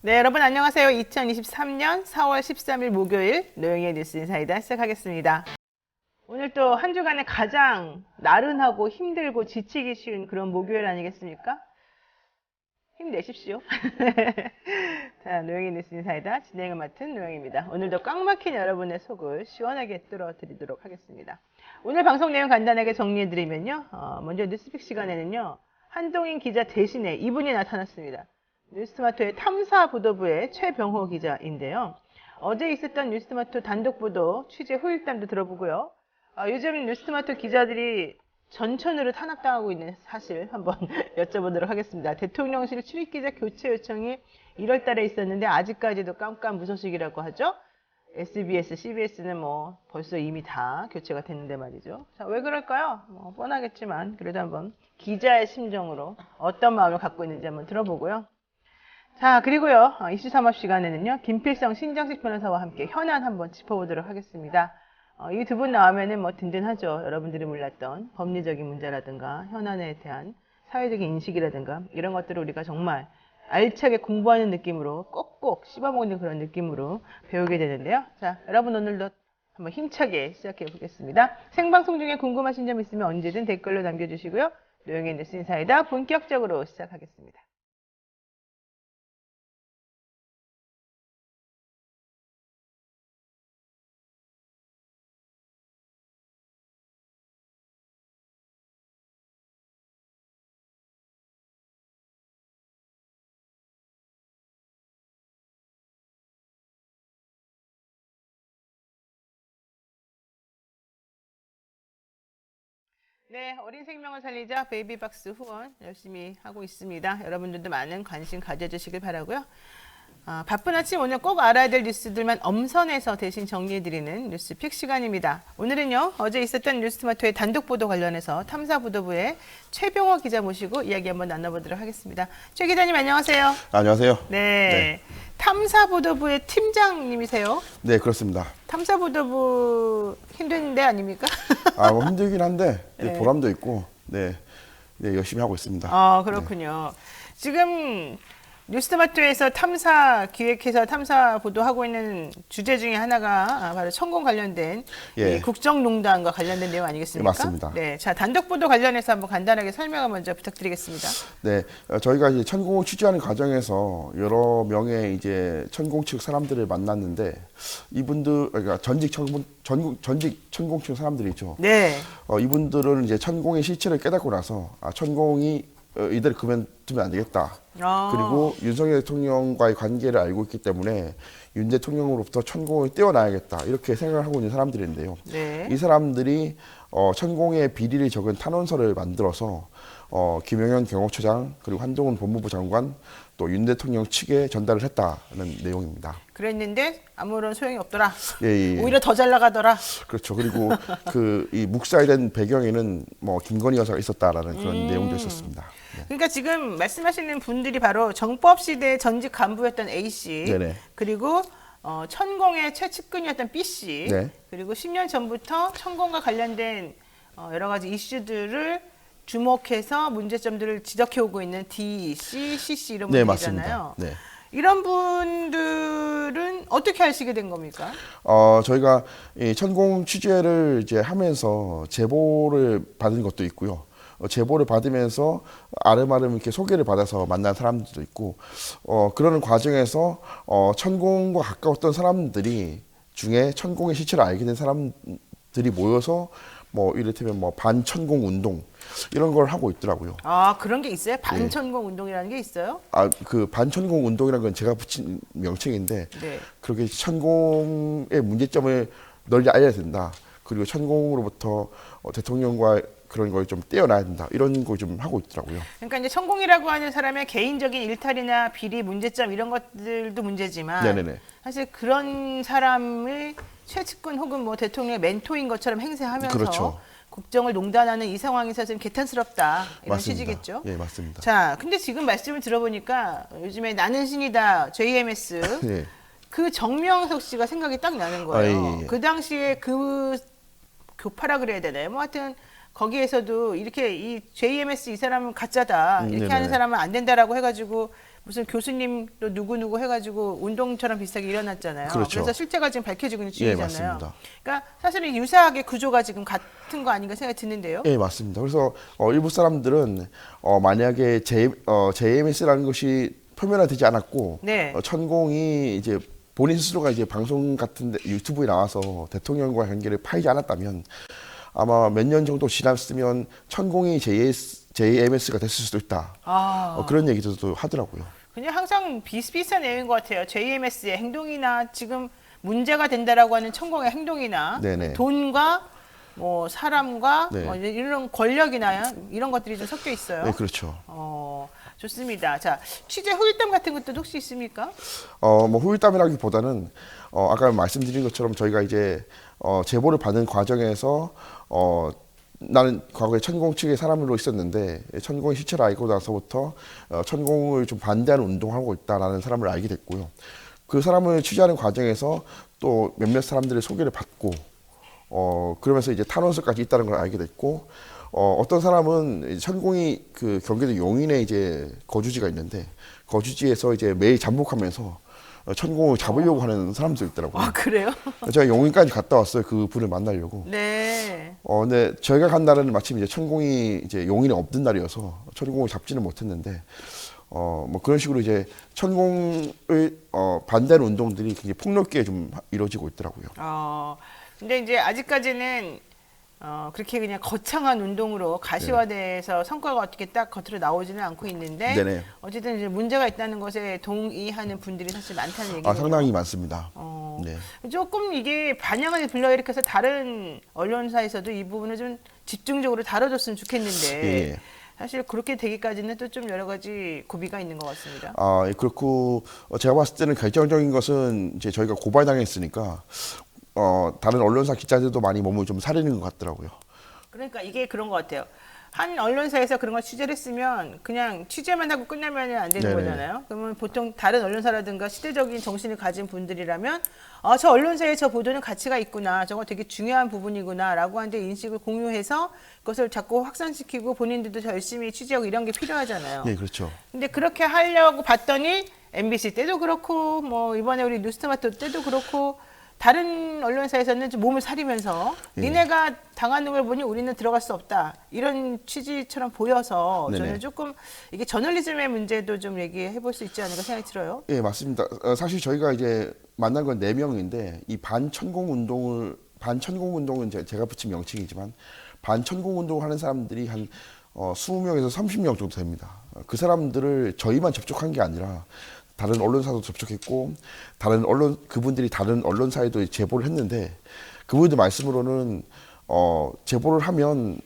네, 여러분 안녕하세요. 2023년 4월 13일 목요일 노영희의 뉴스 인사이다 시작하겠습니다. 오늘 또 한 주간에 가장 나른하고 힘들고 지치기 쉬운 그런 목요일 아니겠습니까? 힘내십시오. 자, 노영희 뉴스 인사이다 진행을 맡은 노영희입니다. 오늘도 꽉 막힌 여러분의 속을 시원하게 뚫어드리도록 하겠습니다. 오늘 방송 내용 간단하게 정리해드리면요. 먼저 뉴스픽 시간에는요. 한동인 기자 대신에 이분이 나타났습니다. 뉴스토마토의 탐사보도부의 최병호 기자인데요. 어제 있었던 뉴스토마토 단독보도 취재 후일담도 들어보고요. 요즘 뉴스토마토 기자들이 전천후로 탄압당하고 있는 사실 한번 여쭤보도록 하겠습니다. 대통령실 출입기자 교체 요청이 1월 달에 있었는데 아직까지도 깜깜무소식이라고 하죠. SBS, CBS는 뭐 벌써 이미 다 교체가 됐는데 말이죠. 자, 왜 그럴까요? 뻔하겠지만 그래도 한번 기자의 심정으로 어떤 마음을 갖고 있는지 한번 들어보고요. 자, 그리고요, 이슈 삼합 시간에는요, 김필성 신정식 변호사와 함께 현안 한번 짚어보도록 하겠습니다. 이 두 분 나오면은 뭐 든든하죠. 여러분들이 몰랐던 법리적인 문제라든가, 현안에 대한 사회적인 인식이라든가, 이런 것들을 우리가 정말 알차게 공부하는 느낌으로, 꼭꼭 씹어먹는 그런 느낌으로 배우게 되는데요. 자, 여러분 오늘도 한번 힘차게 시작해 보겠습니다. 생방송 중에 궁금하신 점 있으면 언제든 댓글로 남겨주시고요. 노영의 뉴스 인사이다 본격적으로 시작하겠습니다. 네, 어린 생명을 살리자 베이비박스 후원 열심히 하고 있습니다. 여러분들도 많은 관심 가져주시길 바라고요. 바쁜 아침 오늘 꼭 알아야 될 뉴스들만 엄선해서 대신 정리해드리는 뉴스픽 시간입니다. 오늘은요, 어제 있었던 뉴스토마토의 단독 보도 관련해서 탐사보도부의 최병호 기자 모시고 이야기 한번 나눠보도록 하겠습니다. 최 기자님 안녕하세요. 안녕하세요. 네. 탐사보도부의 팀장님이세요? 네, 그렇습니다. 탐사보도부 힘든데 아닙니까? 뭐 힘들긴 한데 네. 보람도 있고, 네, 열심히 하고 있습니다. 그렇군요. 지금 뉴스토마토에서 탐사 기획해서 탐사 보도하고 있는 주제 중에 하나가 바로 천공 관련된 예. 이 국정농단과 관련된 내용 아니겠습니까? 네, 맞습니다. 네, 자 단독 보도 관련해서 한번 간단하게 설명을 먼저 부탁드리겠습니다. 네, 저희가 이제 천공을 취재하는 과정에서 여러 명의 이제 천공 측 사람들을 만났는데 이분들 그러니까 전직 천공 측 사람들이죠. 네. 이분들은 이제 천공의 실체를 깨닫고 나서 천공이 이대로 그만두면 안 되겠다. 그리고 윤석열 대통령과의 관계를 알고 있기 때문에 윤 대통령으로부터 천공을 떼어놔야겠다. 이렇게 생각을 하고 있는 사람들인데요. 네. 이 사람들이 천공의 비리를 적은 탄원서를 만들어서 김영현 경호처장 그리고 한동훈 법무부 장관 또 윤 대통령 측에 전달을 했다는 내용입니다. 그랬는데 아무런 소용이 없더라. 예. 오히려 더 잘 나가더라. 그렇죠. 그리고 이 묵살된 배경에는 뭐 김건희 여사가 있었다라는 그런 내용도 있었습니다. 네. 그러니까 지금 말씀하시는 분들이 바로 정법 시대 전직 간부였던 A 씨, 네네. 그리고 천공의 최측근이었던 B 씨, 네. 그리고 10년 전부터 천공과 관련된 여러 가지 이슈들을 주목해서 문제점들을 지적해 오고 있는 D 씨, C 씨 이런 네, 분들이잖아요. 맞습니다. 네. 이런 분들은 어떻게 하시게 된 겁니까? 저희가 이 천공 취재를 이제 하면서 제보를 받은 것도 있고요. 제보를 받으면서 아름아름 이렇게 소개를 받아서 만난 사람들도 있고, 그러는 과정에서 천공과 가까웠던 사람들이 중에 천공의 실체를 알게 된 사람들이 모여서 뭐 이를테면 뭐 반천공 운동 이런 걸 하고 있더라고요. 그런 게 있어요? 반천공 운동이라는 게 있어요? 그 반천공 운동이라는 건 제가 붙인 명칭인데, 네. 그렇게 천공의 문제점을 널리 알려야 된다. 그리고 천공으로부터 대통령과 그런 걸 좀 떼어놔야 된다. 이런 걸 좀 하고 있더라고요. 그러니까 이제 천공이라고 하는 사람의 개인적인 일탈이나 비리, 문제점 이런 것들도 문제지만 네네네. 사실 그런 사람을 최측근 혹은 뭐 대통령의 멘토인 것처럼 행세하면서 그렇죠. 국정을 농단하는 이 상황에서 좀 개탄스럽다 이런 맞습니다. 취지겠죠. 예, 맞습니다. 자, 근데 지금 말씀을 들어보니까 요즘에 나는 신이다 JMS 예. 그 정명석 씨가 생각이 딱 나는 거예요. 예. 그 당시에 그 교파라 그래야 되나요? 뭐 하여튼 거기에서도 이렇게 이 JMS 이 사람은 가짜다 이렇게 네네. 하는 사람은 안 된다라고 해가지고 무슨 교수님 또 누구누구 해가지고 운동처럼 비슷하게 일어났잖아요. 그렇죠. 그래서 실제가 지금 밝혀지고 있는 예, 추이잖아요. 맞습니다. 그러니까 사실은 유사하게 구조가 지금 같은 거 아닌가 생각이 드는데요. 예, 맞습니다. 그래서 일부 사람들은 만약에 JMS라는 것이 표면화되지 않았고 네. 천공이 이제 본인 스스로가 이제 방송 같은 데 유튜브에 나와서 대통령과 관계를 파이지 않았다면 아마 몇 년 정도 지났으면 천공이 JMS가 됐을 수도 있다. 그런 얘기도 하더라고요. 그냥 항상 비슷비슷한 내용인 것 같아요. JMS의 행동이나 지금 문제가 된다라고 하는 천공의 행동이나 네네. 돈과 뭐 사람과 네. 뭐 이런 권력이나 이런 것들이 좀 섞여 있어요. 네, 그렇죠. 좋습니다. 자, 취재 후일담 같은 것도 혹시 있습니까? 뭐 후일담이라기보다는 아까 말씀드린 것처럼 저희가 이제 제보를 받은 과정에서 나는 과거에 천공 측의 사람으로 있었는데 천공의 실체를 알고 나서부터 천공을 좀 반대하는 운동을 하고 있다라는 사람을 알게 됐고요. 그 사람을 취재하는 과정에서 또 몇몇 사람들의 소개를 받고 그러면서 이제 탄원서까지 있다는 걸 알게 됐고 어떤 사람은 천공이 그 경기도 용인에 이제 거주지가 있는데 거주지에서 이제 매일 잠복하면서 천공을 잡으려고 하는 사람도 있더라고요. 아, 그래요? 제가 용인까지 갔다 왔어요. 그 분을 만나려고. 네. 근데 저희가 간 날은 마침 이제 천공이 이제 용인에 없는 날이어서 천공을 잡지는 못했는데 뭐 그런 식으로 이제 천공을 반대하는 운동들이 굉장히 폭넓게 좀 이루어지고 있더라고요. 근데 이제 아직까지는 그렇게 그냥 거창한 운동으로 가시화돼서 성과가 어떻게 딱 겉으로 나오지는 않고 있는데 네네. 어쨌든 이제 문제가 있다는 것에 동의하는 분들이 사실 많다는 얘기예요. 상당히 많습니다. 네. 조금 이게 반향을 불러일으켜서 다른 언론사에서도 이 부분을 좀 집중적으로 다뤄줬으면 좋겠는데 예. 사실 그렇게 되기까지는 또 좀 여러 가지 고비가 있는 것 같습니다. 예, 그렇고 제가 봤을 때는 결정적인 것은 이제 저희가 고발당했으니까 다른 언론사 기자들도 많이 몸을 좀 사리는 것 같더라고요. 그러니까 이게 그런 것 같아요. 한 언론사에서 그런 걸 취재를 했으면 그냥 취재만 하고 끝나면 안 되는 네네. 거잖아요. 그러면 보통 다른 언론사라든가 시대적인 정신을 가진 분들이라면 저 언론사의 저 보도는 가치가 있구나. 저거 되게 중요한 부분이구나. 라고 하는데 인식을 공유해서 그것을 자꾸 확산시키고 본인들도 더 열심히 취재하고 이런 게 필요하잖아요. 네, 그렇죠. 근데 그렇게 하려고 봤더니 MBC 때도 그렇고 뭐 이번에 우리 뉴스토마토 때도 그렇고 다른 언론사에서는 좀 몸을 사리면서 니네가 당하는 걸 보니 우리는 들어갈 수 없다. 이런 취지처럼 보여서 네네. 저는 조금 이게 저널리즘의 문제도 좀 얘기해 볼 수 있지 않을까 생각이 들어요. 예, 맞습니다. 사실 저희가 이제 만난 건 4명인데 이 반천공 운동은 제가 붙인 명칭이지만 반천공 운동을 하는 사람들이 한 20명에서 30명 정도 됩니다. 그 사람들을 저희만 접촉한 게 아니라 다른 언론사도 접촉했고 그분들이 다른 언론사에도 제보를 했는데 그분들 말씀으로는 제보를 하면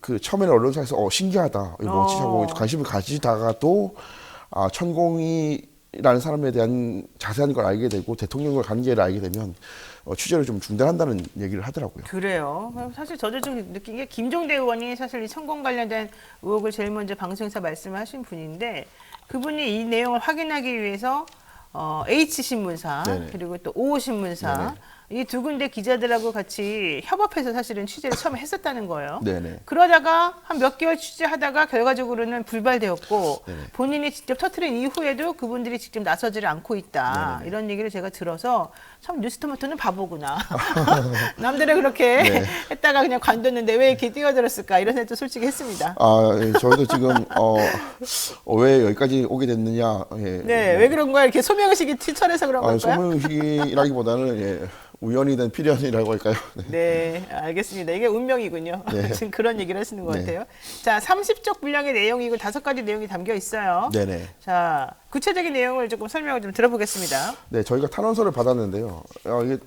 그 처음에는 언론사에서 신기하다 이거 뭐지 하고 관심을 가지다가도 천공이라는 사람에 대한 자세한 걸 알게 되고 대통령과 관계를 알게 되면 취재를 좀 중단한다는 얘기를 하더라고요. 그래요. 사실 저도 좀 느낀 게 김종대 의원이 사실 이 천공 관련된 의혹을 제일 먼저 방송에서 말씀하신 분인데 그분이 이 내용을 확인하기 위해서 H신문사 네네. 그리고 또 오신문사 이 두 군데 기자들하고 같이 협업해서 사실은 취재를 처음에 했었다는 거예요. 네네. 그러다가 한 몇 개월 취재하다가 결과적으로는 불발되었고 네네. 본인이 직접 터트린 이후에도 그분들이 직접 나서지를 않고 있다. 네네. 이런 얘기를 제가 들어서 참 뉴스토마토는 바보구나. 남들은 그렇게 네. 했다가 그냥 관뒀는데 왜 이렇게 뛰어들었을까 이런 생각도 솔직히 했습니다. 예, 저희도 지금 왜 여기까지 오게 됐느냐. 예. 네, 왜 그런 거야? 이렇게 소명의식이 튀철해서 그런 걸까요? 소명의식이라기보다는 예, 우연이 된 필연이라고 할까요? 네, 알겠습니다. 이게 운명이군요. 지금 그런 얘기를 하시는 것 같아요. 자, 30쪽 분량의 내용이고 5가지 내용이 담겨 있어요. 네네. 자, 구체적인 내용을 조금 설명을 좀 들어보겠습니다. 네, 저희가 탄원서를 받았는데요. 이게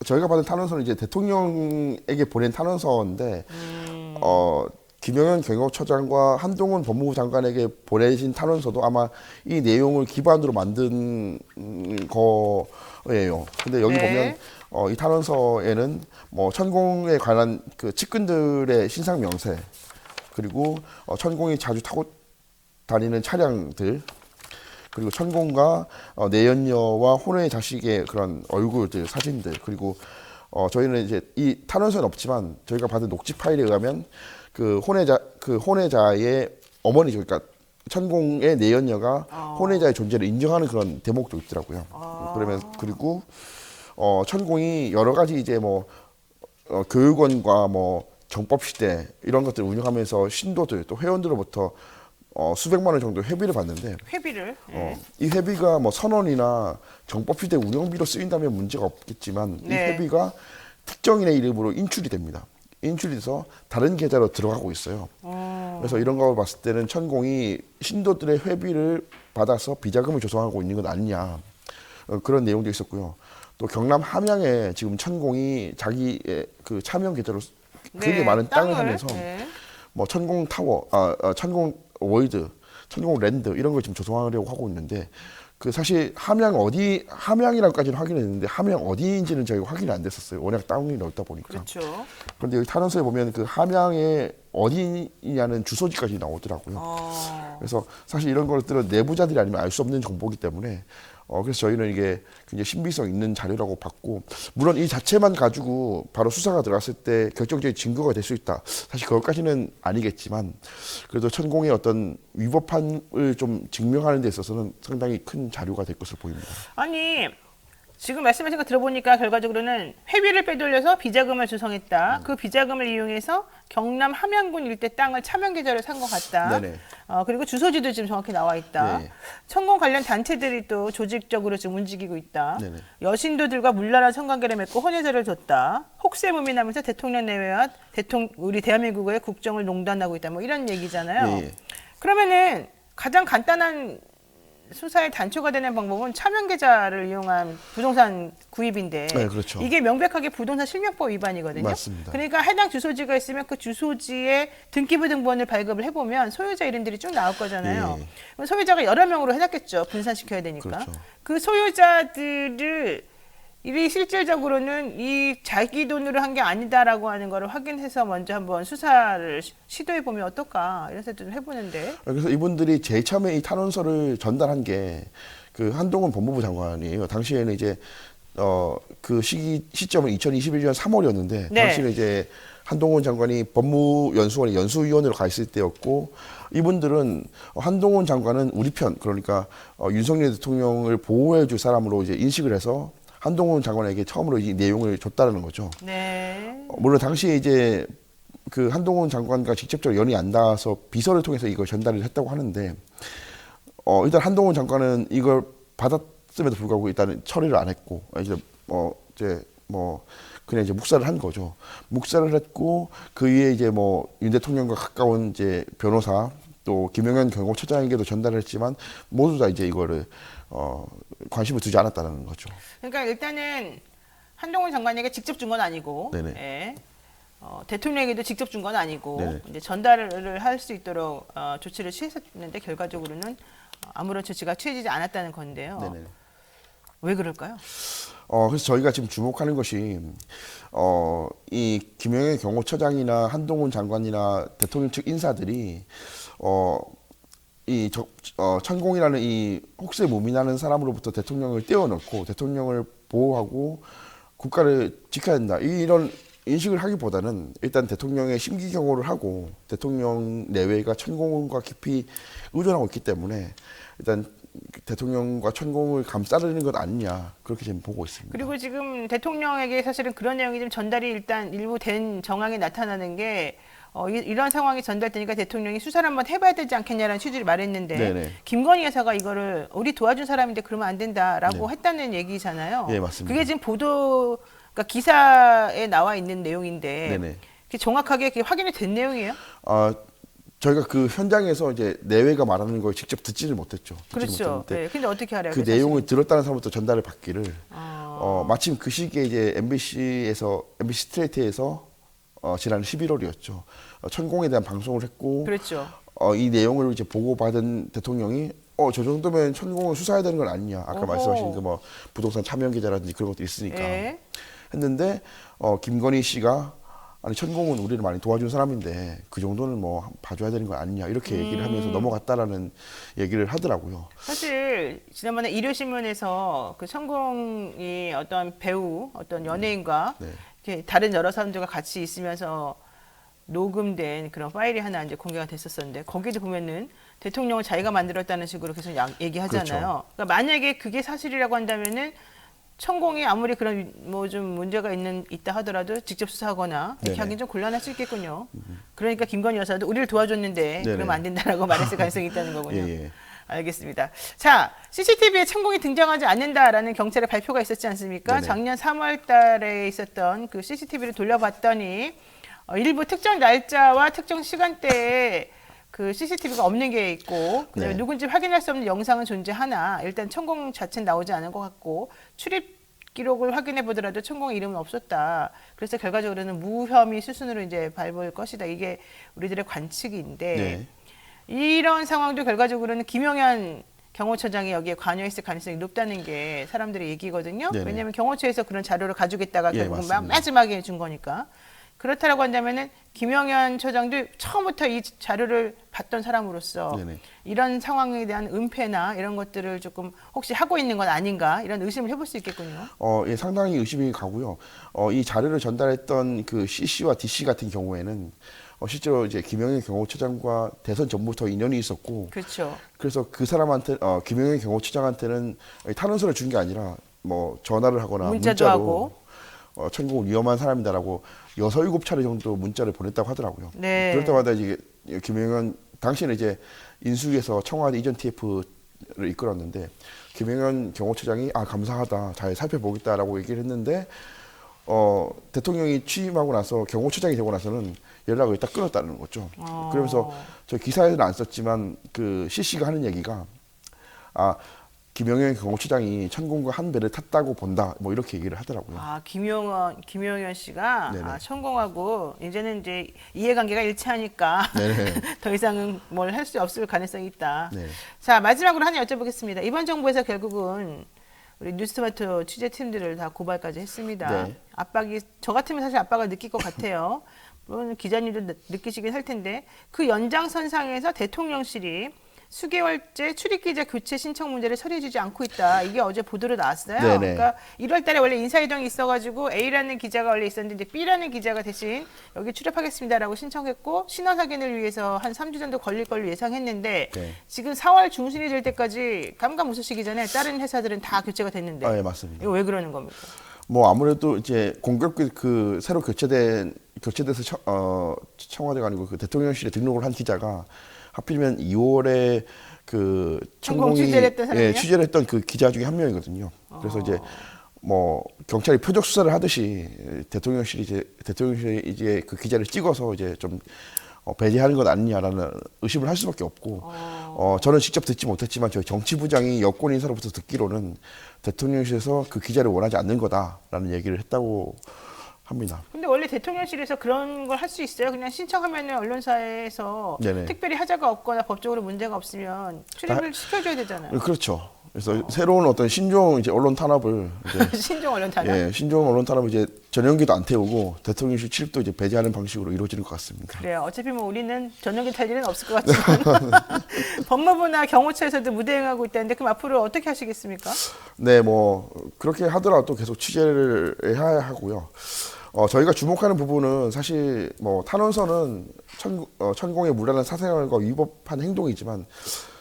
저희가 받은 탄원서는 이제 대통령에게 보낸 탄원서인데, 김영현 경호처장과 한동훈 법무부 장관에게 보내신 탄원서도 아마 이 내용을 기반으로 만든 거예요. 근데 여기 보면 이 탄원서에는 뭐 천공에 관한 그 측근들의 신상 명세 그리고 천공이 자주 타고 다니는 차량들 그리고 천공과 내연녀와 혼외 자식의 그런 얼굴들 사진들 그리고 저희는 이제 이 탄원서는 없지만 저희가 받은 녹취 파일에 의하면 그 혼외자의 어머니죠. 그러니까 천공의 내연녀가 어. 혼외자의 존재를 인정하는 그런 대목도 있더라고요. 그러면 그리고 천공이 여러 가지 이제 뭐 교육원과 뭐 정법시대 이런 것들을 운영하면서 신도들 또 회원들로부터 수백만 원 정도 회비를 받는데 회비를. 예. 이 회비가 뭐 선원이나 정법시대 운영비로 쓰인다면 문제가 없겠지만 이 네. 회비가 특정인의 이름으로 인출이 됩니다. 인출이 돼서 다른 계좌로 들어가고 있어요. 그래서 이런 걸 봤을 때는 천공이 신도들의 회비를 받아서 비자금을 조성하고 있는 건 아니냐 그런 내용도 있었고요. 또 경남 함양에 지금 천공이 자기의 그 차명 계좌로 굉장히 네, 많은 땅을 땅을, 사면서 네. 뭐 천공 타워, 천공 월드, 천공 랜드 이런 걸 지금 조성하려고 하고 있는데 그 사실 함양이라고까지는 확인했는데 함양 어디인지는 저희가 확인이 안 됐었어요. 워낙 땅이 넓다 보니까. 그렇죠. 그런데 여기 탄원서에 보면 그 함양에 어디냐는 주소지까지 나오더라고요. 그래서 사실 이런 것들은 내부자들이 아니면 알 수 없는 정보이기 때문에 그래서 저희는 이게 굉장히 신빙성 있는 자료라고 봤고 물론 이 자체만 가지고 바로 수사가 들어갔을 때 결정적인 증거가 될 수 있다. 사실 그것까지는 아니겠지만 그래도 천공의 어떤 위법함을 좀 증명하는 데 있어서는 상당히 큰 자료가 될 것으로 보입니다. 아니 지금 말씀하신 거 들어보니까 결과적으로는 회비를 빼돌려서 비자금을 조성했다. 그 비자금을 이용해서 경남 함양군 일대 땅을 차명 계좌로 산 것 같다. 네네. 그리고 주소지도 지금 정확히 나와 있다. 네. 천공 관련 단체들이 또 조직적으로 지금 움직이고 있다. 네네. 여신도들과 문란한 성관계를 맺고 혼외자를 뒀다. 혹세무민하면서 대통령 내외와 우리 대한민국의 국정을 농단하고 있다. 뭐 이런 얘기잖아요. 예. 그러면은 가장 간단한 수사의 단초가 되는 방법은 차명 계좌를 이용한 부동산 구입인데 네, 그렇죠. 이게 명백하게 부동산 실명법 위반이거든요. 맞습니다. 그러니까 해당 주소지가 있으면 그 주소지의 등기부 등본을 발급을 해보면 소유자 이름들이 쭉 나올 거잖아요. 예. 그럼 소유자가 여러 명으로 해놨겠죠. 분산시켜야 되니까. 그렇죠. 그 소유자들을 이 실질적으로는 이 자기 돈으로 한 게 아니다라고 하는 거를 확인해서 먼저 한번 수사를 시도해 보면 어떨까 이런 생각도 좀 해보는데. 그래서 이분들이 제일 처음에 이 탄원서를 전달한 게 그 한동훈 법무부 장관이에요. 당시에는 이제 그 시점은 2021년 3월이었는데 네. 당시는 이제 한동훈 장관이 법무연수원에 연수위원으로 가 있을 때였고 이분들은 한동훈 장관은 우리 편 그러니까 윤석열 대통령을 보호해 줄 사람으로 이제 인식을 해서 한동훈 장관에게 처음으로 이 내용을 줬다라는 거죠. 네. 물론 당시에 이제 그 한동훈 장관과 직접적으로 연이 안 닿아서 비서를 통해서 이걸 전달을 했다고 하는데 일단 한동훈 장관은 이걸 받았음에도 불구하고 일단은 처리를 안 했고 이제 그냥 이제 묵살을 한 거죠. 묵살을 했고 그 위에 이제 뭐 윤 대통령과 가까운 이제 변호사 또 김용현 경호처장에게도 전달을 했지만 모두 다 이제 이거를 관심을 두지 않았다는 거죠. 그러니까 일단은 한동훈 장관에게 직접 준 건 아니고, 네네. 예. 대통령에게도 직접 준 건 아니고 네네. 이제 전달을 할 수 있도록 조치를 취했었는데 결과적으로는 아무런 조치가 취해지지 않았다는 건데요. 네네. 왜 그럴까요? 그래서 저희가 지금 주목하는 것이 이 김영애 경호처장이나 한동훈 장관이나 대통령 측 인사들이 천공이라는 이 혹세 무민하는 사람으로부터 대통령을 떼어놓고 대통령을 보호하고 국가를 지켜야 된다 이런 인식을 하기보다는 일단 대통령의 심기 경호를 하고 대통령 내외가 천공과 깊이 의존하고 있기 때문에 일단 대통령과 천공을 감싸려는 것 아니냐 그렇게 지금 보고 있습니다. 그리고 지금 대통령에게 사실은 그런 내용이 좀 전달이 일단 일부 된 정황이 나타나는 게 이런 상황이 전달되니까 대통령이 수사를 한번 해봐야 되지 않겠냐라는 취지를 말했는데 네네. 김건희 여사가 이거를 우리 도와준 사람인데 그러면 안 된다라고 네. 했다는 얘기잖아요. 예, 맞습니다. 그게 지금 그러니까 기사에 나와 있는 내용인데 네네. 그게 정확하게 그게 확인이 된 내용이에요? 저희가 그 현장에서 이제 내외가 말하는 걸 직접 듣지를 못했죠. 그렇죠. 네. 근데 어떻게 알아요? 그 사실은? 내용을 들었다는 사람부터 전달을 받기를 마침 그 시기에 이제 MBC 스트레이트에서 지난 11월이었죠. 천공에 대한 방송을 했고 그렇죠. 이 내용을 이제 보고받은 대통령이 저 정도면 천공을 수사해야 되는 건 아니냐. 아까 어허. 말씀하신 그 뭐 부동산 차명 계좌라든지 그런 것도 있으니까 예. 했는데 김건희 씨가 아니 천공은 우리를 많이 도와준 사람인데 그 정도는 뭐 봐줘야 되는 거 아니냐 이렇게 얘기를 하면서 넘어갔다라는 얘기를 하더라고요. 사실 지난번에 일요신문에서 그 천공이 어떤 배우, 어떤 연예인과 네. 이렇게 다른 여러 사람들과 같이 있으면서 녹음된 그런 파일이 하나 이제 공개가 됐었었는데 거기도 보면은 대통령을 자기가 만들었다는 식으로 계속 얘기하잖아요. 그렇죠. 그러니까 만약에 그게 사실이라고 한다면은 천공이 아무리 그런 뭐 좀 문제가 있다 하더라도 직접 수사하거나 이렇게 네네. 하긴 좀 곤란할 수 있겠군요. 그러니까 김건희 여사도 우리를 도와줬는데 네네. 그러면 안 된다라고 말했을 가능성이 있다는 거군요. 예, 예. 알겠습니다. 자, CCTV에 천공이 등장하지 않는다라는 경찰의 발표가 있었지 않습니까? 네네. 작년 3월 달에 있었던 그 CCTV를 돌려봤더니 일부 특정 날짜와 특정 시간대에 그 CCTV가 없는 게 있고 그다음에 네. 누군지 확인할 수 없는 영상은 존재하나 일단 천공 자체는 나오지 않은 것 같고 출입 기록을 확인해 보더라도 천공의 이름은 없었다. 그래서 결과적으로는 무혐의 수순으로 이제 밟을 것이다. 이게 우리들의 관측인데 네. 이런 상황도 결과적으로는 김용현 경호처장이 여기에 관여했을 가능성이 높다는 게 사람들의 얘기거든요. 네네. 왜냐하면 경호처에서 그런 자료를 가지고 있다가 예, 결국은 맞습니다. 마지막에 준 거니까. 그렇다라고 한다면은 김용현 처장도 처음부터 이 자료를 봤던 사람으로서 네네. 이런 상황에 대한 은폐나 이런 것들을 조금 혹시 하고 있는 건 아닌가 이런 의심을 해볼 수 있겠군요. 예, 상당히 의심이 가고요. 이 자료를 전달했던 그 CC와 DC 같은 경우에는 실제로 이제 김영현 경호처장과 대선 전부터 인연이 있었고, 그렇죠. 그래서 그 사람한테 김영현 경호처장한테는 탄원서를 준 게 아니라 뭐 전화를 하거나 문자도 문자로 하고. 천공은 위험한 사람이다라고 6, 7차례 정도 문자를 보냈다고 하더라고요. 네. 그럴 때마다 이제 김영현 당시에는 이제 인수위에서 청와대 이전 TF를 이끌었는데 김영현 경호처장이 감사하다, 잘 살펴보겠다라고 얘기를 했는데 대통령이 취임하고 나서 경호처장이 되고 나서는 연락을 딱 끊었다는 거죠. 그러면서 저 기사에는 안 썼지만 그 CC가 하는 얘기가 김영현 경호처장이 천공과 한 배를 탔다고 본다, 뭐 이렇게 얘기를 하더라고요. 김용현 씨가 네네. 천공하고 이제는 이제 이해관계가 일치하니까 네네. 더 이상은 뭘 할 수 없을 가능성이 있다. 네. 자, 마지막으로 하나 여쭤보겠습니다. 이번 정부에서 결국은 우리 뉴스토마토 취재팀들을 다 고발까지 했습니다. 네. 저 같으면 사실 압박을 느낄 것 같아요. 물론 기자님도 느끼시긴 할 텐데 그 연장선상에서 대통령실이 수개월째 출입기자 교체 신청 문제를 처리해주지 않고 있다. 이게 어제 보도로 나왔어요. 네네. 그러니까 1월 달에 원래 인사이동이 있어가지고 A라는 기자가 원래 있었는데 B라는 기자가 대신 여기 출입하겠습니다라고 신청했고 신원 확인을 위해서 한 3주 정도 걸릴 걸로 예상했는데 네. 지금 4월 중순이 될 때까지 감감무소식이 전에 다른 회사들은 다 교체가 됐는데 예, 맞습니다. 이거 왜 그러는 겁니까? 뭐 아무래도 이제 공교롭게 그 새로 교체돼서 청와대가 아니고 그 대통령실에 등록을 한 기자가 하필이면 2월에 그 천공 취재를 했던 사람이요? 취재를 했던 그 기자 중에 한 명이거든요. 그래서 이제 뭐 경찰이 표적 수사를 하듯이 대통령실이 이제 그 기자를 찍어서 이제 좀 배제하는 것 아니냐라는 의심을 할 수밖에 없고, 저는 직접 듣지 못했지만 저희 정치부장이 여권 인사로부터 듣기로는 대통령실에서 그 기자를 원하지 않는 거다라는 얘기를 했다고 합니다. 근데 원래 대통령실에서 그런 걸 할 수 있어요. 그냥 신청하면은 언론사에서 네네. 특별히 하자가 없거나 법적으로 문제가 없으면 출입을 시켜줘야 되잖아요. 그렇죠. 그래서 새로운 어떤 신종 이제 언론 탄압을 이제 신종 언론 탄압. 신종 언론 탄압을 이제 전용기도 안 태우고 대통령실 출입도 이제 배제하는 방식으로 이루어지는 것 같습니다. 그래요. 어차피 뭐 우리는 전용기 탈 일은 없을 것 같지만 법무부나 경호처에서도 무대응하고 있다는데 그럼 앞으로 어떻게 하시겠습니까? 네, 뭐 그렇게 하더라도 계속 취재를 해야 하고요. 저희가 주목하는 부분은 사실 뭐 탄원서는 천공의 무단한 사생활과 위법한 행동이지만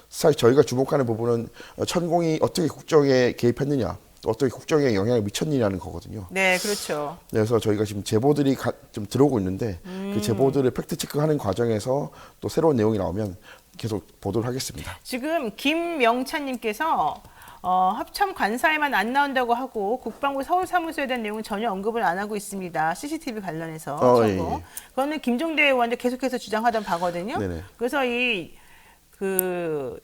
사실 저희가 주목하는 부분은 천공이 어떻게 국정에 개입했느냐, 또 어떻게 국정에 영향을 미쳤느냐는 거거든요. 네, 그렇죠. 그래서 저희가 지금 제보들이 좀 들어오고 있는데 그 제보들을 팩트 체크하는 과정에서 또 새로운 내용이 나오면 계속 보도를 하겠습니다. 지금 김명찬님께서 합참 관사에만 안 나온다고 하고 국방부 서울사무소에 대한 내용은 전혀 언급을 안 하고 있습니다. CCTV 관련해서. 예, 예. 그거는 김종대 의원도 계속해서 주장하던 바거든요. 네네. 그래서 이게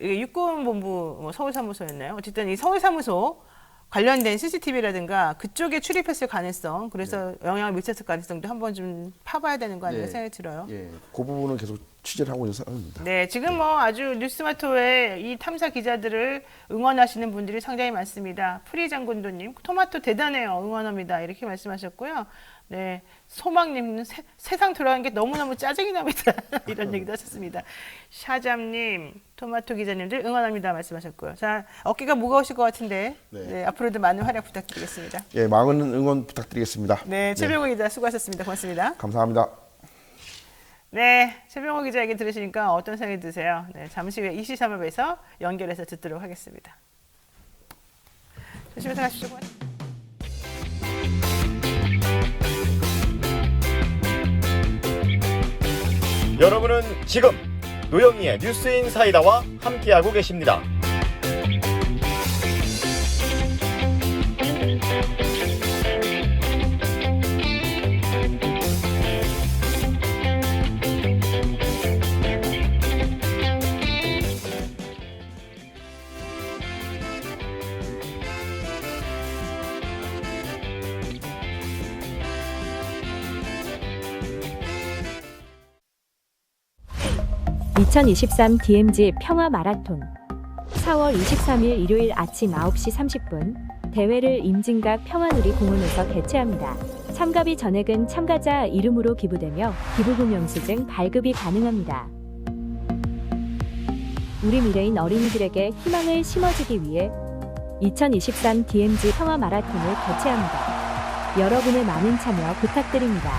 육군본부 서울사무소였나요? 어쨌든 이 서울사무소 관련된 CCTV라든가 그쪽에 출입했을 가능성, 그래서 영향을 미쳤을 가능성도 한번 좀 파봐야 되는 거 아닌가 생각이 들어요. 예, 그 부분은 계속 취재를 하고 있는 상황입니다. 네, 지금 뭐 아주 뉴스마토의 이 탐사 기자들을 응원하시는 분들이 상당히 많습니다. 프리 장군도님, 토마토 대단해요. 응원합니다. 이렇게 말씀하셨고요. 네, 소망님은 세상 돌아가는 게 너무너무 짜증이 납니다. 이런 얘기도 하셨습니다. 샤잠님, 토마토 기자님들 응원합니다. 말씀하셨고요. 자, 어깨가 무거우실 것 같은데 네, 앞으로도 많은 활약 부탁드리겠습니다. 예, 많은 응원 부탁드리겠습니다. 네, 최병호 기자 수고하셨습니다. 고맙습니다. 감사합니다. 네, 최병호 기자 얘기 들으시니까 어떤 생각이 드세요? 네, 잠시 후에 이슈삼합에서 연결해서 듣도록 하겠습니다. 조심해서 가시죠. 여러분은 지금 노영희의 뉴스인 사이다와 함께하고 계십니다. (2023) DMZ 평화 마라톤 4월 23일 일요일 아침 9시 30분 대회를 임진각 평화누리 공원에서 개최합니다. 참가비 전액은 참가자 이름으로 기부되며 기부금 영수증 발급이 가능합니다. 우리 미래인 어린이들에게 희망을 심어주기 위해 2023 DMZ 평화 마라톤을 개최합니다. 여러분의 많은 참여 부탁드립니다.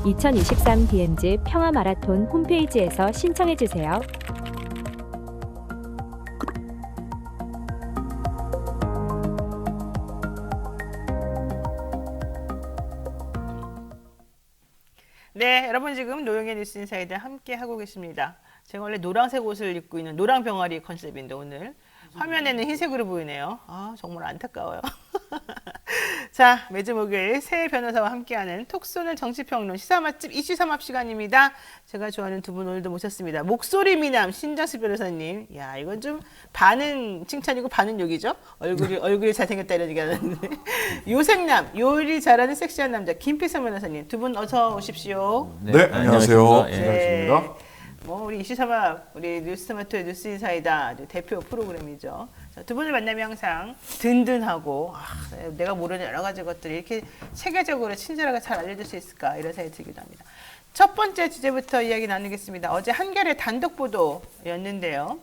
2023 DMZ 평화 마라톤 홈페이지에서 신청해주세요. 네, 여러분 지금 노영의 뉴스 인사이드 함께 하고 계십니다. 제가 원래 노란색 옷을 입고 있는 노랑 병아리 컨셉인데 오늘 화면에는 흰색으로 보이네요. 아, 정말 안타까워요. 자, 매주 목요일 새 변호사와 함께하는 톡 쏘는 정치평론 시사 맛집 이슈삼합 시간입니다. 제가 좋아하는 두 분 오늘도 모셨습니다. 목소리 미남 신정수 변호사님. 야, 이건 좀 반은 칭찬이고 반은 욕이죠. 얼굴이 잘생겼다 이런 얘기 하는데. 요생남, 요리 잘하는 섹시한 남자 김필성 변호사님. 두 분 어서 오십시오. 네, 안녕하세요. 네. 반갑습니다. 뭐 우리 이슈삼합, 우리 뉴스토마토의 뉴스인사이다 대표 프로그램이죠. 두 분을 만나면 항상 든든하고 내가 모르는 여러 가지 것들을 이렇게 체계적으로 친절하게 잘 알려줄 수 있을까 이런 생각이 들기도 합니다. 첫 번째 주제부터 이야기 나누겠습니다. 어제 한겨레 단독 보도였는데요.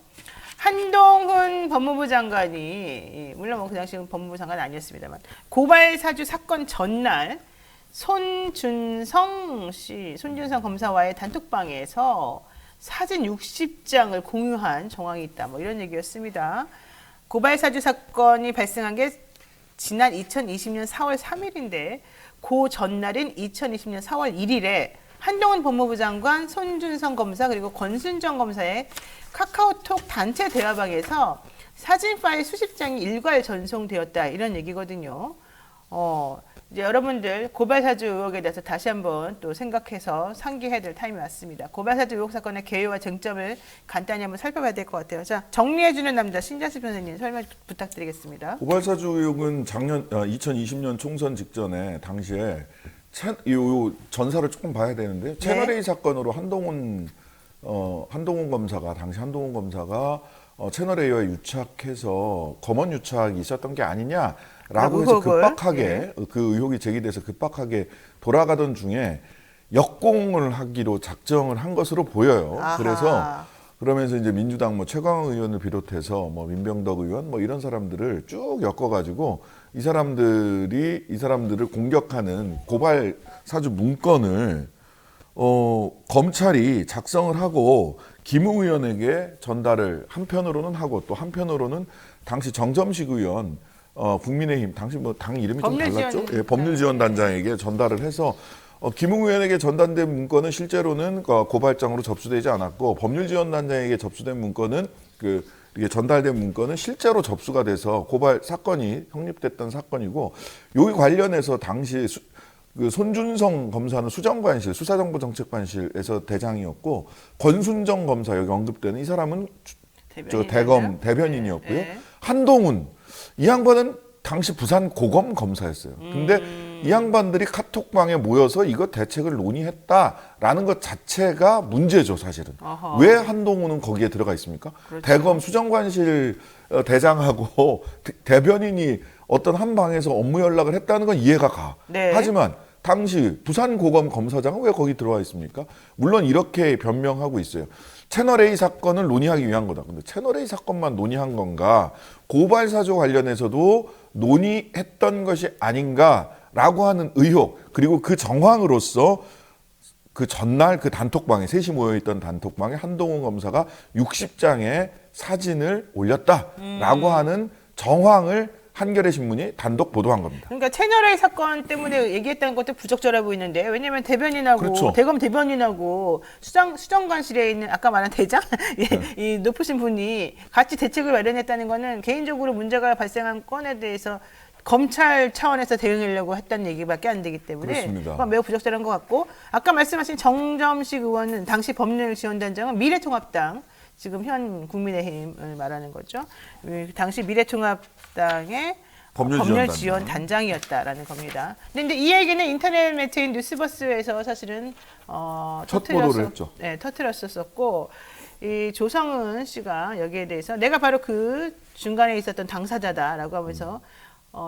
한동훈 법무부 장관이 물론 그 당시는 법무부 장관은 아니었습니다만 고발 사주 사건 전날 손준성 검사와의 단톡방에서 사진 60장을 공유한 정황이 있다. 뭐 이런 얘기였습니다. 고발 사주 사건이 발생한 게 지난 2020년 4월 3일인데 그 전날인 2020년 4월 1일에 한동훈 법무부 장관, 손준성 검사 그리고 권순정 검사의 카카오톡 단체 대화방에서 사진 파일 수십 장이 일괄 전송되었다 이런 얘기거든요. 이제 여러분들 고발사주 의혹에 대해서 다시 한번 또 생각해서 상기해야 될 타임이 왔습니다. 고발사주 의혹 사건의 개요와 쟁점을 간단히 한번 살펴봐야 될 것 같아요. 자, 정리해주는 남자 신자수 변호사님 설명 부탁드리겠습니다. 고발사주 의혹은 작년 2020년 총선 직전에 당시에 요 전사를 조금 봐야 되는데 채널A 사건으로 한동훈 검사가 당시 한동훈 검사가 채널A와 유착해서 검언 유착이 있었던 게 아니냐라고 해서 급박하게 그 의혹이 제기돼서 급박하게 돌아가던 중에 역공을 하기로 작정을 한 것으로 보여요. 아하. 그래서 그러면서 이제 민주당 뭐 최광욱 의원을 비롯해서 뭐 민병덕 의원 뭐 이런 사람들을 쭉 엮어가지고 이 사람들을 공격하는 고발 사주 문건을 검찰이 작성을 하고 김웅 의원에게 전달을 한편으로는 하고 또 한편으로는 당시 정점식 의원 국민의힘 당시 뭐 당 이름이 좀 달랐죠? 예, 법률지원단장에게 전달을 해서 김웅 의원에게 전달된 문건은 실제로는 고발장으로 접수되지 않았고 법률지원단장에게 접수된 문건은 이게 전달된 문건은 실제로 접수가 돼서 고발 사건이 성립됐던 사건이고 여기 관련해서 당시 그 손준성 검사는 수정관실, 수사정보정책관실에서 대장이었고 권순정 검사 여기 언급되는 이 사람은 대변인이었고요. 네. 한동훈 이 양반은 당시 부산 고검 검사였어요. 근데 이 양반들이 카톡방에 모여서 이거 대책을 논의했다라는 것 자체가 문제죠, 사실은. 어허. 왜 한동훈은 거기에 들어가 있습니까? 그렇죠. 대검 수정관실 대장하고 대변인이 어떤 한 방에서 업무 연락을 했다는 건 이해가 가. 네. 하지만 당시 부산고검 검사장은 왜 거기 들어와 있습니까? 물론 이렇게 변명하고 있어요. 채널A 사건을 논의하기 위한 거다. 근데 채널A 사건만 논의한 건가? 고발사주 관련해서도 논의했던 것이 아닌가라고 하는 의혹, 그리고 그 정황으로서 그 전날 그 단톡방에 셋이 모여있던 단톡방에 한동훈 검사가 60장의 사진을 올렸다라고 하는 정황을 한겨레 신문이 단독 보도한 겁니다. 그러니까 채널A 사건 때문에 얘기했다는 것도 부적절해 보이는데 왜냐하면 대변인하고 그렇죠. 대검 대변인하고 수정관실에 있는 아까 말한 대장 이 높으신 분이 같이 대책을 마련했다는 거는 개인적으로 문제가 발생한 건에 대해서 검찰 차원에서 대응하려고 했다는 얘기밖에 안 되기 때문에 그렇습니다. 그건 매우 부적절한 것 같고 아까 말씀하신 정점식 의원은 당시 법률지원단장은 미래통합당 지금 현 국민의힘을 말하는 거죠. 당시 미래통합당의 법률지원단장이었다라는 겁니다. 근데 이 얘기는 인터넷 매체인 뉴스버스에서 사실은 첫 보도를 했죠. 네, 터뜨렸었고 이 조성은 씨가 여기에 대해서 내가 바로 그 중간에 있었던 당사자다라고 하면서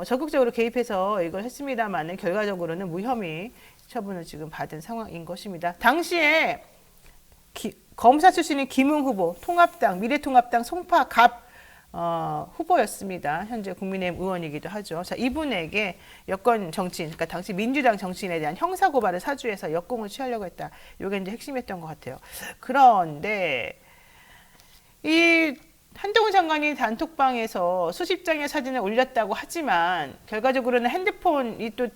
적극적으로 개입해서 이걸 했습니다만은 결과적으로는 무혐의 처분을 지금 받은 상황인 것입니다. 당시에 검사 출신인 김웅 후보, 통합당, 미래통합당 송파 갑 후보였습니다. 현재 국민의힘 의원이기도 하죠. 자, 이분에게 여권 정치인, 그러니까 당시 민주당 정치인에 대한 형사 고발을 사주해서 역공을 취하려고 했다. 이게 이제 핵심이었던 것 같아요. 그런데 이 한동훈 장관이 단톡방에서 수십 장의 사진을 올렸다고 하지만 결과적으로는 핸드폰이 또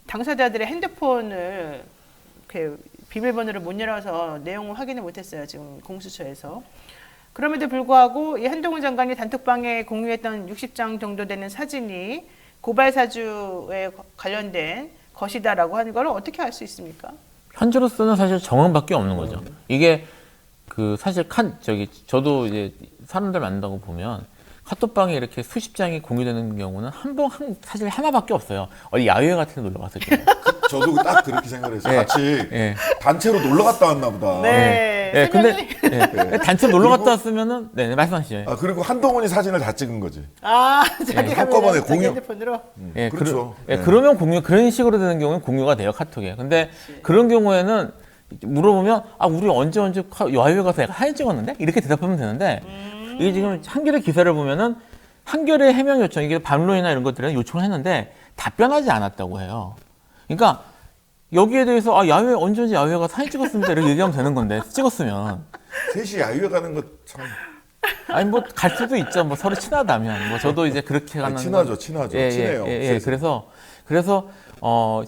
당사자들의 핸드폰을 이렇게 비밀번호를 못 열어서 내용을 확인을 못했어요. 지금 공수처에서. 그럼에도 불구하고 이 한동훈 장관이 단톡방에 공유했던 60장 정도 되는 사진이 고발 사주에 관련된 것이다라고 하는 걸 어떻게 알 수 있습니까? 현재로서는 사실 정황밖에 없는 거죠. 이게 그 사실 저도 이제 사람들 만난다고 보면 카톡방에 이렇게 수십 장이 공유되는 경우는 사실 하나밖에 없어요. 어디 야외 같은 데 놀러 갔을 때. 저도 딱 그렇게 생각을 했어요. 같이 예. 단체로 놀러 갔다 왔나 보다. 네. 예, 근데 단체 놀러 갔다 왔으면은 네, 말씀하시죠. 아, 그리고 한동훈이 사진을 다 찍은 거지. 자기 한꺼번에 자기 핸드폰으로. 예, 그렇죠. 그러면 그런 식으로 되는 경우는 공유가 돼요, 카톡에. 근데 그런 경우에는 물어보면 우리 언제 야외 가서 사진 찍었는데? 이렇게 대답하면 되는데 이게 지금 한겨레 기사를 보면은 한겨레 해명 요청, 이게 반론이나 이런 것들은 요청을 했는데 답변하지 않았다고 해요. 그러니까 여기에 대해서 언제 야외 가서 사진 찍었습니다 이렇게 얘기하면 되는 건데 찍었으면 셋이 야유회 가는 거 참. 아니 뭐 갈 수도 있죠. 뭐 서로 친하다면 뭐 저도 이제 그렇게 가는 친하죠. 친해요. 그래서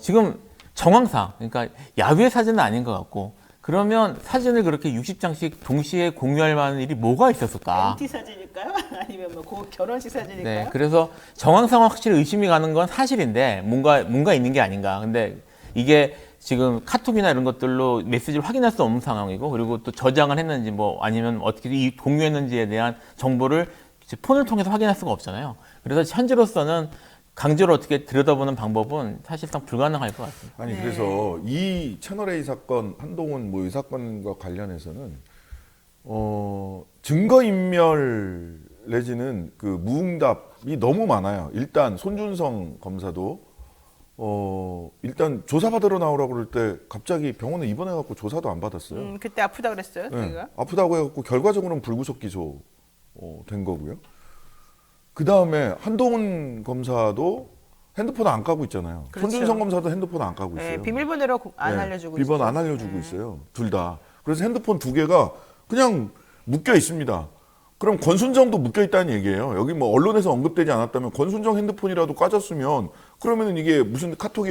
지금 정황상 그러니까 야외 사진은 아닌 것 같고 그러면 사진을 그렇게 60장씩 동시에 공유할 만한 일이 뭐가 있었을까? MT 사진일까요? 아니면 뭐 결혼식 사진일까요? 네, 그래서 정황상은 확실히 의심이 가는 건 사실인데 뭔가 있는 게 아닌가. 근데 이게 지금 카톡이나 이런 것들로 메시지를 확인할 수 없는 상황이고 그리고 또 저장을 했는지 뭐 아니면 어떻게 공유했는지에 대한 정보를 이제 폰을 통해서 확인할 수가 없잖아요. 그래서 현재로서는 강제로 어떻게 들여다보는 방법은 사실상 불가능할 것 같습니다. 아니 그래서 이 채널A 사건, 한동훈 이 사건과 관련해서는 증거인멸 내지는 그 무응답이 너무 많아요. 일단 손준성 검사도 일단 조사받으러 나오라고 그럴 때 갑자기 병원에 입원해갖고 조사도 안 받았어요. 그때 아프다 그랬어요, 네, 저희가. 아프다고 해갖고 결과적으로는 불구속 기소 된 거고요. 그 다음에 한동훈 검사도 핸드폰 안 까고 있잖아요. 그렇죠. 손준성 검사도 핸드폰 안 까고 있어요. 네, 비밀번호로 안 네, 알려주고 비번 있어요. 안 알려주고 있어요. 둘 다. 그래서 핸드폰 두 개가 그냥 묶여 있습니다. 그럼 권순정도 묶여 있다는 얘기예요. 여기 뭐 언론에서 언급되지 않았다면 권순정 핸드폰이라도 까졌으면 그러면은 이게 무슨 카톡이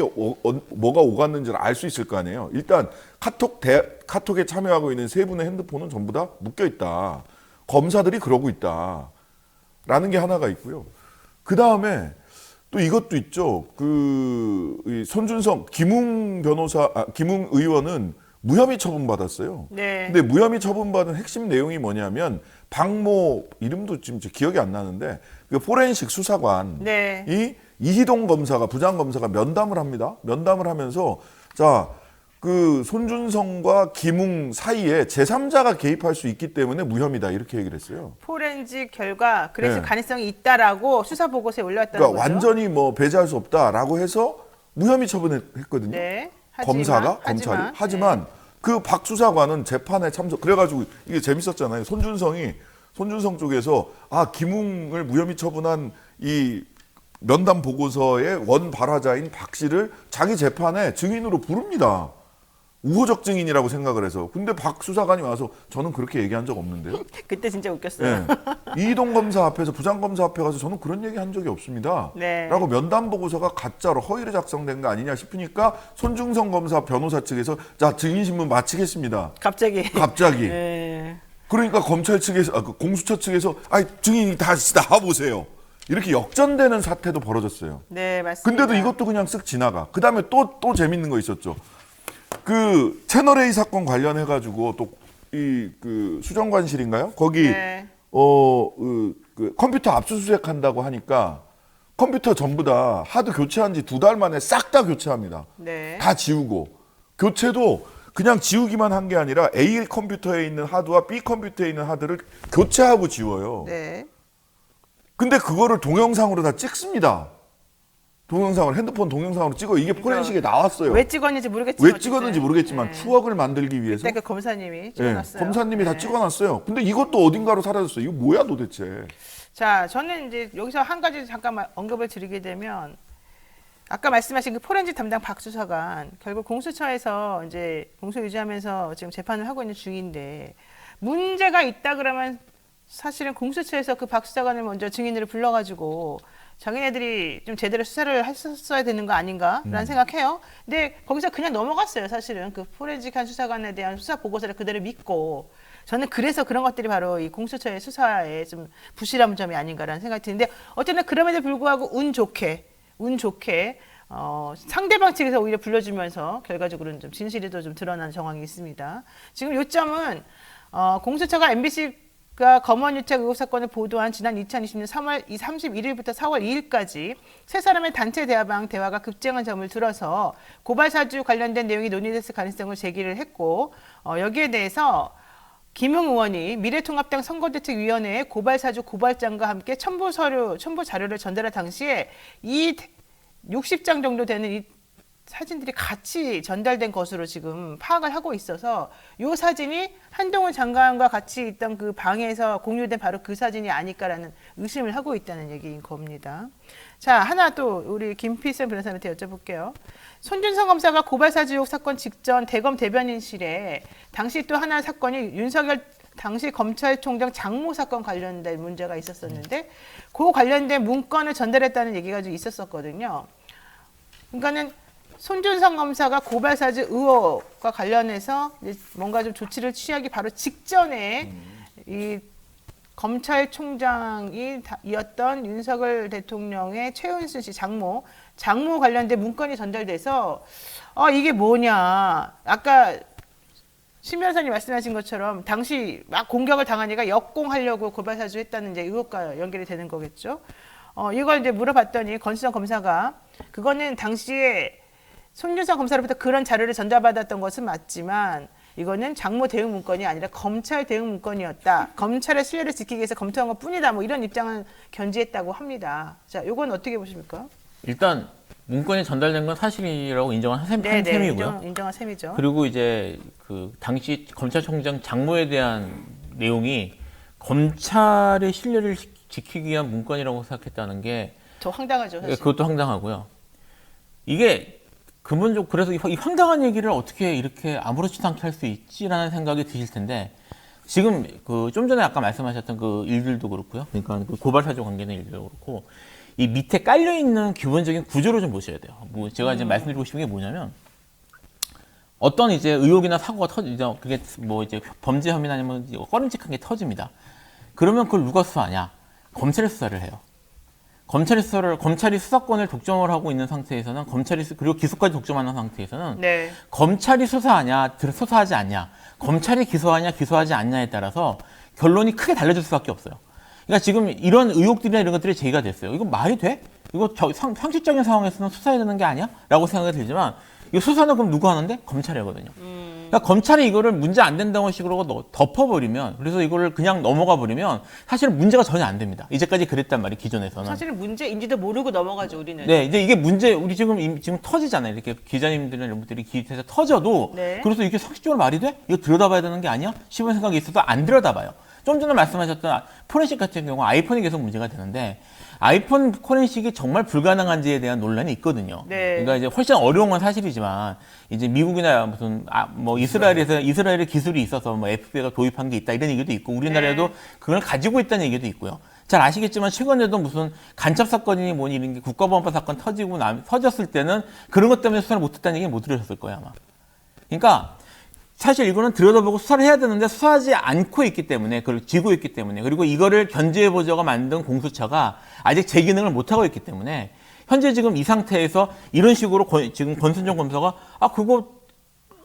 뭐가 오갔는지를 알 수 있을 거 아니에요. 일단 카톡에 참여하고 있는 세 분의 핸드폰은 전부 다 묶여 있다. 검사들이 그러고 있다. 라는 게 하나가 있고요. 그 다음에 또 이것도 있죠. 손준성, 김웅 의원은 무혐의 처분받았어요. 네. 근데 무혐의 처분받은 핵심 내용이 뭐냐면 박모 이름도 지금 기억이 안 나는데 그 포렌식 수사관이 네. 이희동 검사가 부장 검사가 면담을 합니다. 면담을 하면서 그 손준성과 김웅 사이에 제3자가 개입할 수 있기 때문에 무혐의다 이렇게 얘기를 했어요. 포렌식 결과 그래서 네. 가능성이 있다라고 수사 보고서에 올라왔다는 그러니까 거죠. 완전히 뭐 배제할 수 없다라고 해서 무혐의 처분했거든요. 네. 하지만 그 박 수사관은 재판에 참석. 그래가지고 이게 재밌었잖아요. 손준성 쪽에서 김웅을 무혐의 처분한 이 면담 보고서의 원 발화자인 박 씨를 자기 재판에 증인으로 부릅니다. 우호적 증인이라고 생각을 해서. 근데 박 수사관이 와서 저는 그렇게 얘기한 적 없는데요. 그때 진짜 웃겼어요. 네. 이동 검사 앞에서 부장검사 앞에 가서 저는 그런 얘기 한 적이 없습니다. 네. 라고 면담 보고서가 가짜로 허위로 작성된 거 아니냐 싶으니까 손중성 검사 변호사 측에서 자 증인 신문 마치겠습니다. 갑자기. 네. 그러니까 검찰 측에서 그 공수처 측에서 아 증인이 다시 나와 보세요. 이렇게 역전되는 사태도 벌어졌어요. 네, 맞습니다. 근데도 이것도 그냥 쓱 지나가. 그다음에 또 재밌는 거 있었죠. 그 채널A 사건 관련해 가지고 또 이 그 수정관실인가요? 거기 네. 그 컴퓨터 압수수색한다고 하니까 컴퓨터 전부 다 하드 교체한 지 2달 만에 싹 다 교체합니다. 네. 다 지우고 교체도 그냥 지우기만 한 게 아니라 A 컴퓨터에 있는 하드와 B 컴퓨터에 있는 하드를 교체하고 지워요. 네. 근데 그거를 동영상으로 다 찍습니다. 동영상을 핸드폰 동영상으로 찍어 이게 포렌식에 나왔어요. 왜 찍었는지 모르겠지만. 왜 찍었는지 모르겠지만 네. 추억을 만들기 위해서. 그때 그 검사님이 네, 찍어놨어요. 검사님이 다 네. 찍어놨어요. 근데 이것도 어딘가로 사라졌어요. 이거 뭐야 도대체? 자, 저는 이제 여기서 한 가지 잠깐 언급을 드리게 되면 아까 말씀하신 그 포렌식 담당 박 수사관 결국 공수처에서 이제 공소 유지하면서 지금 재판을 하고 있는 중인데 문제가 있다 그러면 사실은 공수처에서 그 박 수사관을 먼저 증인들을 불러가지고 자기네들이 좀 제대로 수사를 했었어야 되는 거 아닌가라는 생각해요. 근데 거기서 그냥 넘어갔어요. 사실은 그 포렌식한 수사관에 대한 수사 보고서를 그대로 믿고 저는 그래서 그런 것들이 바로 이 공수처의 수사에 좀 부실한 점이 아닌가라는 생각이 드는데 어쨌든 그럼에도 불구하고 운 좋게 상대방 측에서 오히려 불러주면서 결과적으로는 좀 진실이 더 좀 드러난 정황이 있습니다. 지금 요점은 공수처가 MBC가 검언유착 의혹 사건을 보도한 지난 2020년 3월 31일부터 4월 2일까지 세 사람의 단체 대화가 급증한 점을 들어서 고발 사주 관련된 내용이 논의됐을 가능성을 제기를 했고 여기에 대해서 김웅 의원이 미래통합당 선거대책위원회에 고발사주 고발장과 함께 첨부 자료를 전달할 당시에 이 60장 정도 되는 이 사진들이 같이 전달된 것으로 지금 파악을 하고 있어서 이 사진이 한동훈 장관과 같이 있던 그 방에서 공유된 바로 그 사진이 아닐까라는 의심을 하고 있다는 얘기인 겁니다. 자, 하나 또 우리 김필선 변호사님한테 여쭤볼게요. 손준성 검사가 고발사주 의혹 사건 직전 대검 대변인실에 당시 또 하나의 사건이 윤석열 당시 검찰총장 장모 사건 관련된 문제가 있었었는데 그 관련된 문건을 전달했다는 얘기가 좀 있었었거든요. 그러니까는 손준성 검사가 고발사주 의혹과 관련해서 뭔가 좀 조치를 취하기 바로 직전에 이 검찰총장이었던 윤석열 대통령의 최은순 씨 장모 관련된 문건이 전달돼서 이게 뭐냐. 아까 신 변호사님 말씀하신 것처럼 당시 막 공격을 당하니까 역공하려고 고발사주 했다는 이제 의혹과 연결이 되는 거겠죠. 이걸 이제 물어봤더니 권수정 검사가 그거는 당시에 손준성 검사로부터 그런 자료를 전달받았던 것은 맞지만 이거는 장모 대응 문건이 아니라 검찰 대응 문건이었다. 검찰의 신뢰를 지키기 위해서 검토한 것뿐이다. 뭐 이런 입장을 견지했다고 합니다. 자, 이건 어떻게 보십니까? 일단 문건이 전달된 건 사실이라고 인정한 셈이고요. 인정한 셈이죠. 그리고 이제 그 당시 검찰총장 장모에 대한 내용이 검찰의 신뢰를 지키기 위한 문건이라고 생각했다는 게 더 황당하죠. 사실. 그것도 황당하고요. 이게 근본적으로 그래서 이 황당한 얘기를 어떻게 이렇게 아무렇지도 않게 할 수 있지라는 생각이 드실 텐데 지금 그 좀 전에 아까 말씀하셨던 그 일들도 그렇고요. 그러니까 그 고발 사주 관계된 일들도 그렇고 이 밑에 깔려 있는 기본적인 구조를 좀 보셔야 돼요. 뭐 제가 이제 말씀드리고 싶은 게 뭐냐면 어떤 이제 의혹이나 사고가 터지죠. 그게 뭐 이제 범죄 혐의나 아니면 꺼림칙한 게 터집니다. 그러면 그걸 누가 수사하냐? 검찰이 수사를 해요. 검찰이 수사권을 독점을 하고 있는 상태에서는 그리고 기소까지 독점하는 상태에서는 네. 검찰이 수사하냐, 수사하지 않냐, 검찰이 기소하냐, 기소하지 않냐에 따라서 결론이 크게 달라질 수밖에 없어요. 그러니까 지금 이런 의혹들이나 이런 것들이 제기가 됐어요. 이거 말이 돼? 이거 상식적인 상황에서는 수사해야 되는 게 아니야? 라고 생각이 들지만 이 수사는 그럼 누가 하는데? 검찰이 하거든요. 그러니까 검찰이 이거를 문제 안 된다는 식으로 덮어버리면 그래서 이거를 그냥 넘어가 버리면 사실은 문제가 전혀 안 됩니다. 이제까지 그랬단 말이에요. 기존에서는. 사실은 문제인지도 모르고 넘어가죠, 우리는. 네, 이제 이게 우리 지금 터지잖아요. 이렇게 기자님들이나 이런 분들이 기입해서 터져도 네. 그래서 이게 상식적으로 말이 돼? 이거 들여다봐야 되는 게 아니야? 싶은 생각이 있어도 안 들여다봐요. 좀 전에 말씀하셨던 포렌식 같은 경우 아이폰이 계속 문제가 되는데 아이폰 포렌식이 정말 불가능한지에 대한 논란이 있거든요. 네. 그러니까 이제 훨씬 어려운 건 사실이지만 이제 미국이나 무슨 뭐 이스라엘의 기술이 있어서 뭐 FBI가 도입한 게 있다 이런 얘기도 있고 우리나라에도 네. 그걸 가지고 있다는 얘기도 있고요. 잘 아시겠지만 최근에도 무슨 간첩 사건이니 뭐니 이런 게 국가보안법 사건 터졌을 때는 그런 것 때문에 수사를 못했다는 얘기 못 들으셨을 거예요 아마. 그러니까 사실 이거는 들여다보고 수사를 해야 되는데 수사하지 않고 있기 때문에 그걸 쥐고 있기 때문에 그리고 이거를 견제해보자고 만든 공수처가 아직 제 기능을 못하고 있기 때문에 현재 지금 이 상태에서 이런 식으로 지금 권순정 검사가 그거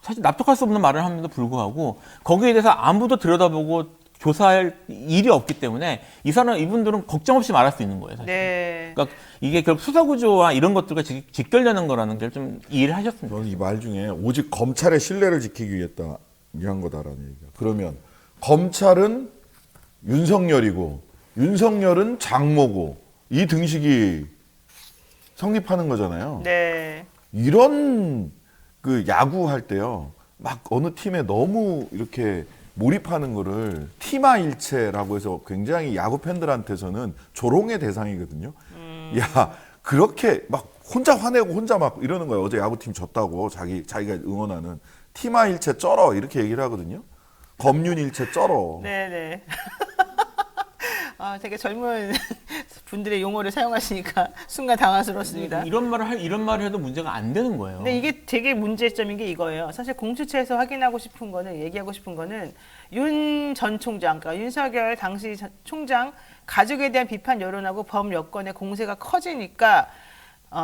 사실 납득할 수 없는 말을 함에도 불구하고 거기에 대해서 아무도 들여다보고 조사할 일이 없기 때문에 이분들은 걱정 없이 말할 수 있는 거예요. 사실. 네. 그러니까 이게 결국 수사 구조와 이런 것들과 직결되는 거라는 걸 좀 이해를 하셨으면 좋겠어요. 저는 이 말 중에 오직 검찰의 신뢰를 지키기 위한 거다라는 얘기가. 그러면 검찰은 윤석열이고 윤석열은 장모고 이 등식이 성립하는 거잖아요. 네. 이런 그 야구할 때요. 막 어느 팀에 너무 이렇게 몰입하는 거를 티마일체라고 해서 굉장히 야구 팬들한테서는 조롱의 대상이거든요. 야, 그렇게 막 혼자 화내고 혼자 막 이러는 거예요. 어제 야구팀 졌다고 자기가 응원하는 티마일체 쩔어 이렇게 얘기를 하거든요. 검윤일체 쩔어. 네네. 되게 젊은 분들의 용어를 사용하시니까 순간 당황스럽습니다. 이런 말을 해도 문제가 안 되는 거예요. 근데 이게 되게 문제점인 게 이거예요. 사실 공수처에서 확인하고 싶은 거는, 얘기하고 싶은 거는 윤 전 총장, 그러니까 윤석열 당시 총장 가족에 대한 비판 여론하고 범 여건의 공세가 커지니까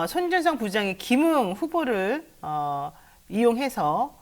손준성 부장이 김웅 후보를 이용해서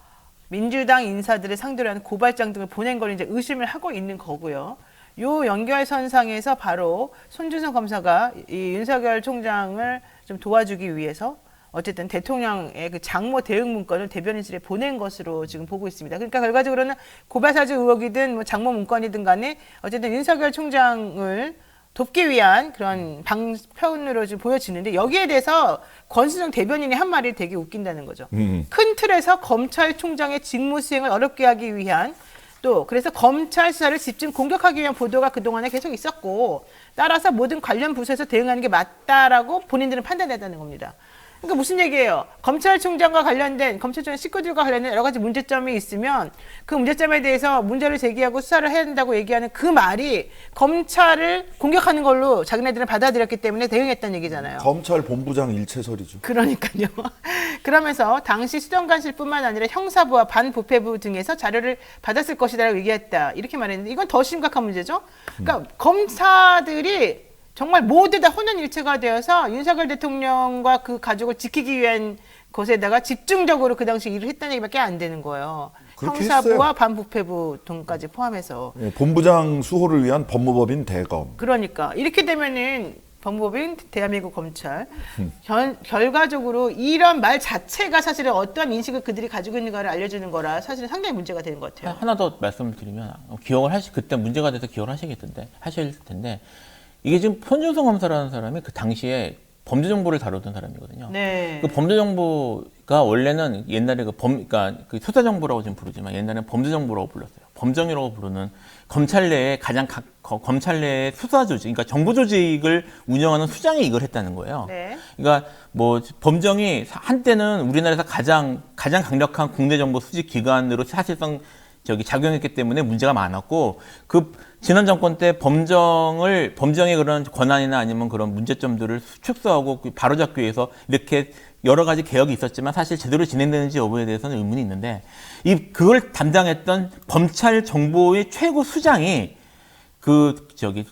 민주당 인사들을 상대로 하는 고발장 등을 보낸 걸 이제 의심을 하고 있는 거고요. 요 연결선상에서 바로 손준성 검사가 이 윤석열 총장을 좀 도와주기 위해서 어쨌든 대통령의 그 장모 대응 문건을 대변인실에 보낸 것으로 지금 보고 있습니다. 그러니까 결과적으로는 고발사주 의혹이든 뭐 장모 문건이든 간에 어쨌든 윤석열 총장을 돕기 위한 그런 방편으로 지금 보여지는데 여기에 대해서 권순정 대변인이 한 말이 되게 웃긴다는 거죠. 큰 틀에서 검찰총장의 직무 수행을 어렵게 하기 위한 또 그래서 검찰 수사를 집중 공격하기 위한 보도가 그동안에 계속 있었고 따라서 모든 관련 부서에서 대응하는 게 맞다라고 본인들은 판단했다는 겁니다. 그러니까 무슨 얘기예요? 검찰총장과 관련된 검찰총 식구들과 관련된 여러 가지 문제점이 있으면 그 문제점에 대해서 문제를 제기하고 수사를 해야 된다고 얘기하는 그 말이 검찰을 공격하는 걸로 자기네들은 받아들였기 때문에 대응했다는 얘기잖아요. 검찰 본부장 일체설이죠. 그러니까요. 그러면서 당시 수정관실뿐만 아니라 형사부와 반부패부 등에서 자료를 받았을 것이다라고 얘기했다. 이렇게 말했는데 이건 더 심각한 문제죠. 그러니까 검사들이 정말 모두 다 혼연일체가 되어서 윤석열 대통령과 그 가족을 지키기 위한 것에다가 집중적으로 그 당시 일을 했다는 얘기밖에 안 되는 거예요. 그렇게 형사부와 했어요. 반부패부 등까지 포함해서. 예, 본부장 수호를 위한 법무법인 대검. 그러니까 이렇게 되면은 법무법인 대한민국 검찰 결과적으로 이런 말 자체가 사실은 어떠한 인식을 그들이 가지고 있는가를 알려주는 거라 사실은 상당히 문제가 되는 것 같아요. 하나 더 말씀을 드리면 그때 문제가 돼서 기억을 하실 텐데 이게 지금 손준성 검사라는 사람이 그 당시에 범죄 정보를 다루던 사람이거든요. 네. 그 범죄 정보가 원래는 옛날에 그러니까 그 수사 정보라고 지금 부르지만 옛날에는 범죄 정보라고 불렀어요. 범정이라고 부르는 검찰 내에 검찰 내의 수사 조직, 그러니까 정보 조직을 운영하는 수장이 이걸 했다는 거예요. 네. 그러니까 뭐 범정이 한때는 우리나라에서 가장 강력한 국내 정보 수집 기관으로 사실상 작용했기 때문에 문제가 많았고 그 지난 정권 때 범정의 그런 권한이나 아니면 그런 문제점들을 축소하고 바로잡기 위해서 이렇게 여러 가지 개혁이 있었지만 사실 제대로 진행되는지 여부에 대해서는 의문이 있는데 그걸 담당했던 검찰 정보의 최고 수장이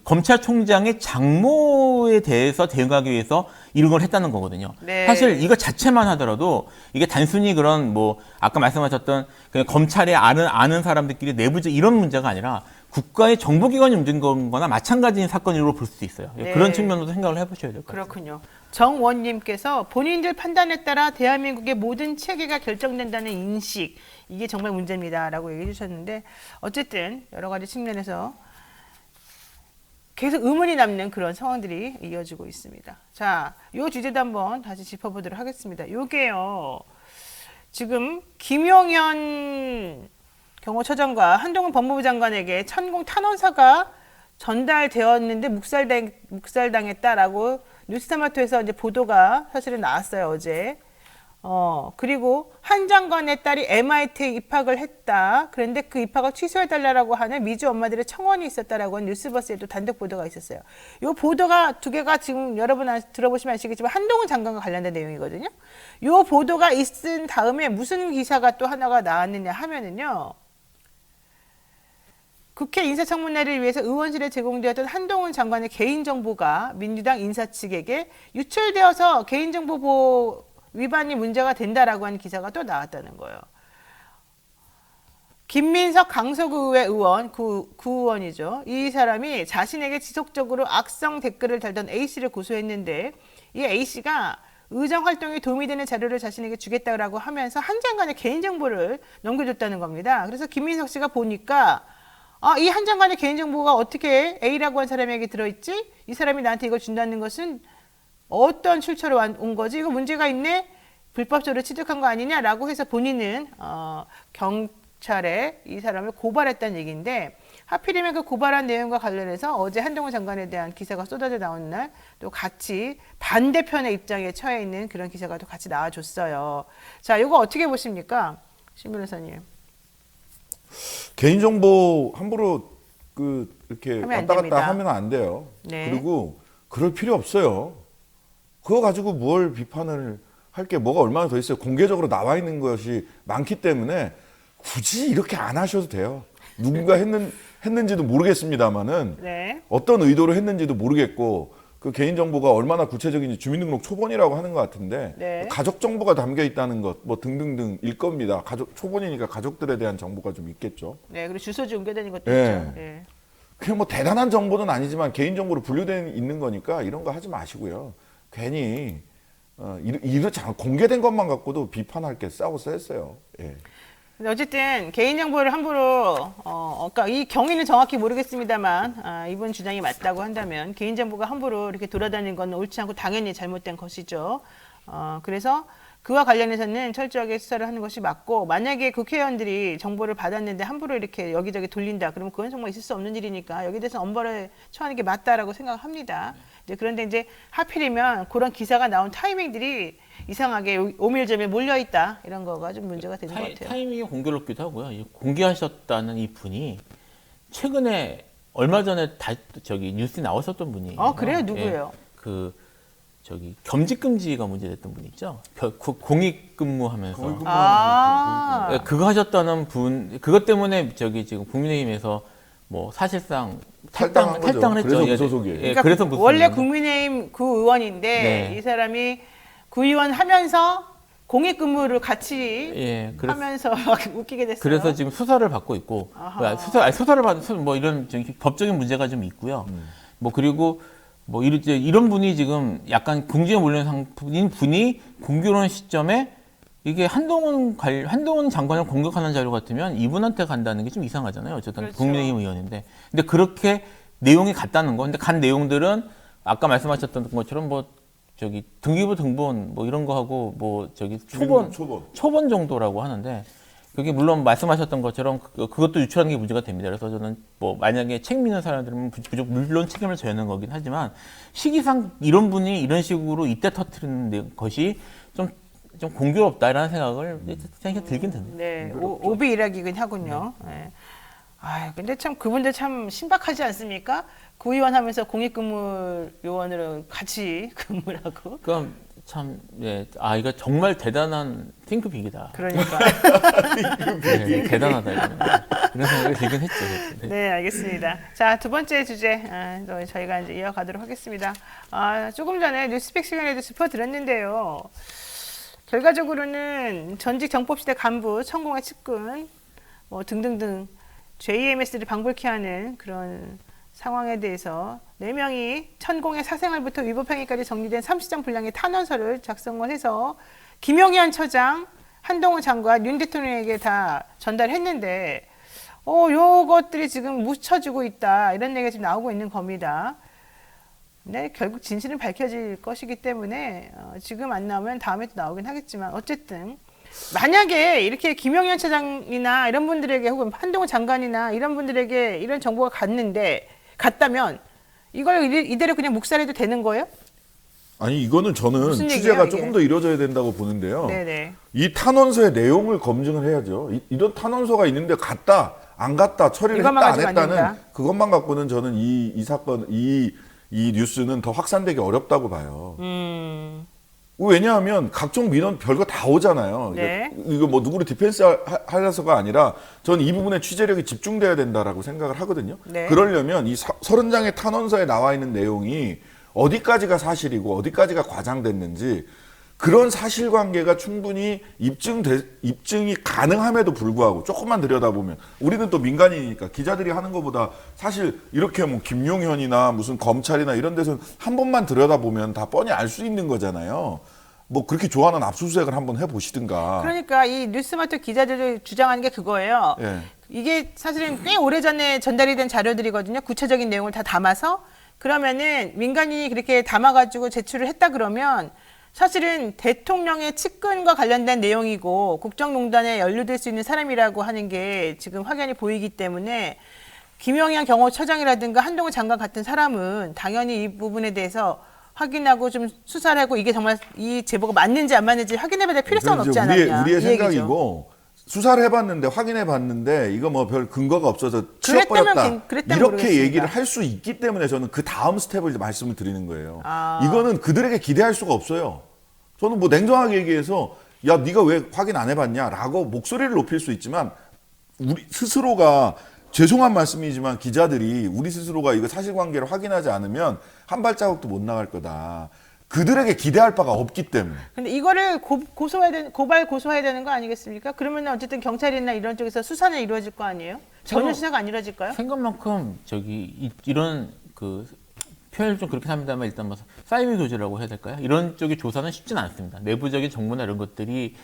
검찰총장의 장모에 대해서 대응하기 위해서 이런 걸 했다는 거거든요. 네. 사실 이거 자체만 하더라도 이게 단순히 그런 아까 말씀하셨던 그냥 검찰에 아는 사람들끼리 내부적 이런 문제가 아니라 국가의 정보기관이 움직인 거나 마찬가지인 사건으로 볼 수도 있어요. 네. 그런 측면으로도 생각을 해보셔야 될 것 같아요. 그렇군요. 정원님께서 본인들 판단에 따라 대한민국의 모든 체계가 결정된다는 인식 이게 정말 문제입니다라고 얘기해 주셨는데 어쨌든 여러 가지 측면에서 계속 의문이 남는 그런 상황들이 이어지고 있습니다. 자, 이 주제도 한번 다시 짚어보도록 하겠습니다. 요게요. 지금 김용현 경호처장과 한동훈 법무부 장관에게 천공 탄원서가 전달되었는데 묵살당했다라고 뉴스토마토에서 이제 보도가 사실은 나왔어요, 어제. 그리고 한 장관의 딸이 MIT에 입학을 했다. 그런데 그 입학을 취소해달라고 하는 미주 엄마들의 청원이 있었다라고 하는 뉴스버스에도 단독 보도가 있었어요. 이 보도가 두 개가 지금 여러분 들어보시면 아시겠지만 한동훈 장관과 관련된 내용이거든요. 이 보도가 있은 다음에 무슨 기사가 또 하나가 나왔느냐 하면은요. 국회 인사청문회를 위해서 의원실에 제공되었던 한동훈 장관의 개인정보가 민주당 인사 측에게 유출되어서 개인정보 보호 위반이 문제가 된다라고 하는 기사가 또 나왔다는 거예요. 김민석 강서구의회 의원, 구의원이죠. 이 사람이 자신에게 지속적으로 악성 댓글을 달던 A씨를 고소했는데 이 A씨가 의정 활동에 도움이 되는 자료를 자신에게 주겠다고 하면서 한 장관의 개인정보를 넘겨줬다는 겁니다. 그래서 김민석 씨가 보니까 이 한 장관의 개인정보가 어떻게 A라고 한 사람에게 들어있지? 이 사람이 나한테 이걸 준다는 것은 어떤 출처로 온 거지? 이거 문제가 있네? 불법적으로 취득한 거 아니냐라고 해서 본인은 경찰에 이 사람을 고발했다는 얘기인데 하필이면 그 고발한 내용과 관련해서 어제 한동훈 장관에 대한 기사가 쏟아져 나온 날 또 같이 반대편의 입장에 처해 있는 그런 기사가 또 같이 나와줬어요. 자, 이거 어떻게 보십니까? 신 변호사님. 개인정보 함부로 이렇게 하면 안 왔다 갔다 됩니다. 하면 안 돼요. 네. 그리고 그럴 필요 없어요. 그거 가지고 뭘 비판을 할 게 뭐가 얼마나 더 있어요. 공개적으로 나와 있는 것이 많기 때문에 굳이 이렇게 안 하셔도 돼요. 누군가 했는지도 모르겠습니다만은 네. 어떤 의도로 했는지도 모르겠고 그 개인정보가 얼마나 구체적인지 주민등록 초본이라고 하는 것 같은데 네. 가족 정보가 담겨 있다는 것 뭐 등등등일 겁니다. 가족 초본이니까 가족들에 대한 정보가 좀 있겠죠. 네, 그리고 주소지 옮겨다닌 것도 네. 있죠. 네. 그냥 뭐 대단한 정보는 아니지만 개인정보로 분류되어 있는 거니까 이런 거 하지 마시고요. 괜히 이렇지 않아 공개된 것만 갖고도 비판할 게 싸고 셌어요. 예. 근데 어쨌든 개인정보를 함부로 그러니까 이 경위는 정확히 모르겠습니다만 이분 주장이 맞다고 한다면 개인정보가 함부로 이렇게 돌아다니는 건 옳지 않고 당연히 잘못된 것이죠. 그래서 그와 관련해서는 철저하게 수사를 하는 것이 맞고 만약에 국회의원들이 정보를 받았는데 함부로 이렇게 여기저기 돌린다 그러면 그건 정말 있을 수 없는 일이니까 여기에 대해서 엄벌을 처하는 게 맞다라고 생각합니다. 그런데 이제 하필이면 그런 기사가 나온 타이밍들이 이상하게 오밀조밀 몰려있다 이런 거가 좀 문제가 되는 것 같아요. 타이밍이 공교롭기도 하고요. 공개하셨다는 이 분이 최근에 얼마 전에 뉴스에 나왔었던 분이에요. 그래요? 누구예요? 겸직금지가 문제됐던 분 있죠. 공익근무하면서 그거 하셨다는 분, 그것 때문에 지금 국민의힘에서 뭐 사실상 탈당을 했죠. 그래서 무소속이에요. 그러니까 그래서 원래 국민의힘 구의원인데 네. 이 사람이 구의원 하면서 공익근무를 같이 하면서 웃기게 됐어요. 그래서 지금 수사를 받고 있고 수사를 받은 뭐 이런 법적인 문제가 좀 있고요. 뭐 그리고 뭐 이런 분이 지금 약간 궁지에 몰리는 상품인 분이 공교로운 시점에 이게 한동훈 장관을 공격하는 자료 같으면 이분한테 간다는 게 좀 이상하잖아요. 어쨌든 그렇죠. 국민의힘 의원인데. 근데 그렇게 내용이 같다는 거. 근데 간 내용들은 아까 말씀하셨던 것처럼 등기부 등본 뭐 이런 거 하고 초본 정도라고 하는데 그게 물론 말씀하셨던 것처럼 그것도 유출하는 게 문제가 됩니다. 그래서 저는 뭐 만약에 책 믿는 사람들은 물론 책임을 져야 하는 거긴 하지만 시기상 이런 분이 이런 식으로 이때 터뜨리는 것이 좀 공교롭다라는 생각을 들긴 듭니다. 네, 오비 일학이긴 하군요. 네. 근데 참 그분들 참 신박하지 않습니까? 구의원 하면서 공익근무 요원으로 같이 근무를 하고. 그럼 참, 이거 정말 대단한 팅크빅이다. 그러니까. 네, 대단하다. 이런 생각을 들긴 했죠. 네, 알겠습니다. 자, 두 번째 주제 저희가 이제 이어가도록 하겠습니다. 조금 전에 뉴스픽 시간에도 짚어드렸는데요. 결과적으로는 전직 정법시대 간부, 천공의 측근, 뭐 등등등 JMS를 방불케 하는 그런 상황에 대해서 4명이 천공의 사생활부터 위법행위까지 정리된 30장 분량의 탄원서를 작성을 해서 김용현 처장, 한동훈 장관, 윤 대통령에게 다 전달했는데 요것들이 지금 묻혀지고 있다 이런 얘기가 지금 나오고 있는 겁니다. 근데 결국 진실은 밝혀질 것이기 때문에 지금 안 나오면 다음에 또 나오긴 하겠지만 어쨌든 만약에 이렇게 김영현 차장이나 이런 분들에게 혹은 한동훈 장관이나 이런 분들에게 이런 정보가 갔다면 이걸 이대로 그냥 묵살해도 되는 거예요? 아니 이거는 저는 무슨 취재가 얘기예요, 조금 이게? 더 이루어져야 된다고 보는데요. 네네. 이 탄원서의 내용을 검증을 해야죠. 이런 탄원서가 있는데 갔다 안 갔다 처리를 이것만 했다 안 가지고 안 했다는 된다. 그것만 갖고는 저는 이 사건 이 뉴스는 더 확산되기 어렵다고 봐요. 왜냐하면 각종 민원 별거 다 오잖아요. 네. 이거 뭐 누구를 디펜스 하려서가 아니라 저는 이 부분에 취재력이 집중돼야 된다라고 생각을 하거든요. 네. 그러려면 이 30장의 탄원서에 나와 있는 내용이 어디까지가 사실이고 어디까지가 과장됐는지 그런 사실관계가 충분히 입증이 가능함에도 불구하고 조금만 들여다보면 우리는 또 민간인이니까 기자들이 하는 것보다 사실 이렇게 뭐 김용현이나 무슨 검찰이나 이런 데서는 한 번만 들여다보면 다 뻔히 알 수 있는 거잖아요. 뭐 그렇게 좋아하는 압수수색을 한번 해보시든가. 그러니까 이 뉴스마트 기자들이 주장하는 게 그거예요. 예. 이게 사실은 꽤 오래전에 전달이 된 자료들이거든요. 구체적인 내용을 다 담아서. 그러면은 민간인이 그렇게 담아가지고 제출을 했다 그러면 사실은 대통령의 측근과 관련된 내용이고 국정농단에 연루될 수 있는 사람이라고 하는 게 지금 확연히 보이기 때문에 김영현 경호처장이라든가 한동훈 장관 같은 사람은 당연히 이 부분에 대해서 확인하고 좀 수사를 하고 이게 정말 이 제보가 맞는지 안 맞는지 확인해봐야 될 필요성은 없지 않았냐. 우리의 이 얘기죠. 생각이고 수사를 해봤는데 확인해봤는데 이거 뭐 별 근거가 없어서 그랬다면 치워버렸다 그랬다면 이렇게 모르겠습니다. 얘기를 할 수 있기 때문에 저는 그 다음 스텝을 이제 말씀을 드리는 거예요. 아. 이거는 그들에게 기대할 수가 없어요. 저는 뭐 냉정하게 얘기해서 야 네가 왜 확인 안 해봤냐라고 목소리를 높일 수 있지만 우리 스스로가 죄송한 말씀이지만 기자들이 우리 스스로가 이거 사실관계를 확인하지 않으면 한 발자국도 못 나갈 거다. 그들에게 기대할 바가 없기 때문에. 근데 이거를 고소해야 되는 거 아니겠습니까? 그러면 어쨌든 경찰이나 이런 쪽에서 수사는 이루어질 거 아니에요? 전혀 수사가 안 이루어질까요? 생각만큼 이런 그 표현을 좀 그렇게 합니다만 일단 뭐 사이비 교주라고 해야 될까요? 이런 쪽의 조사는 쉽지는 않습니다. 내부적인 정보나 이런 것들이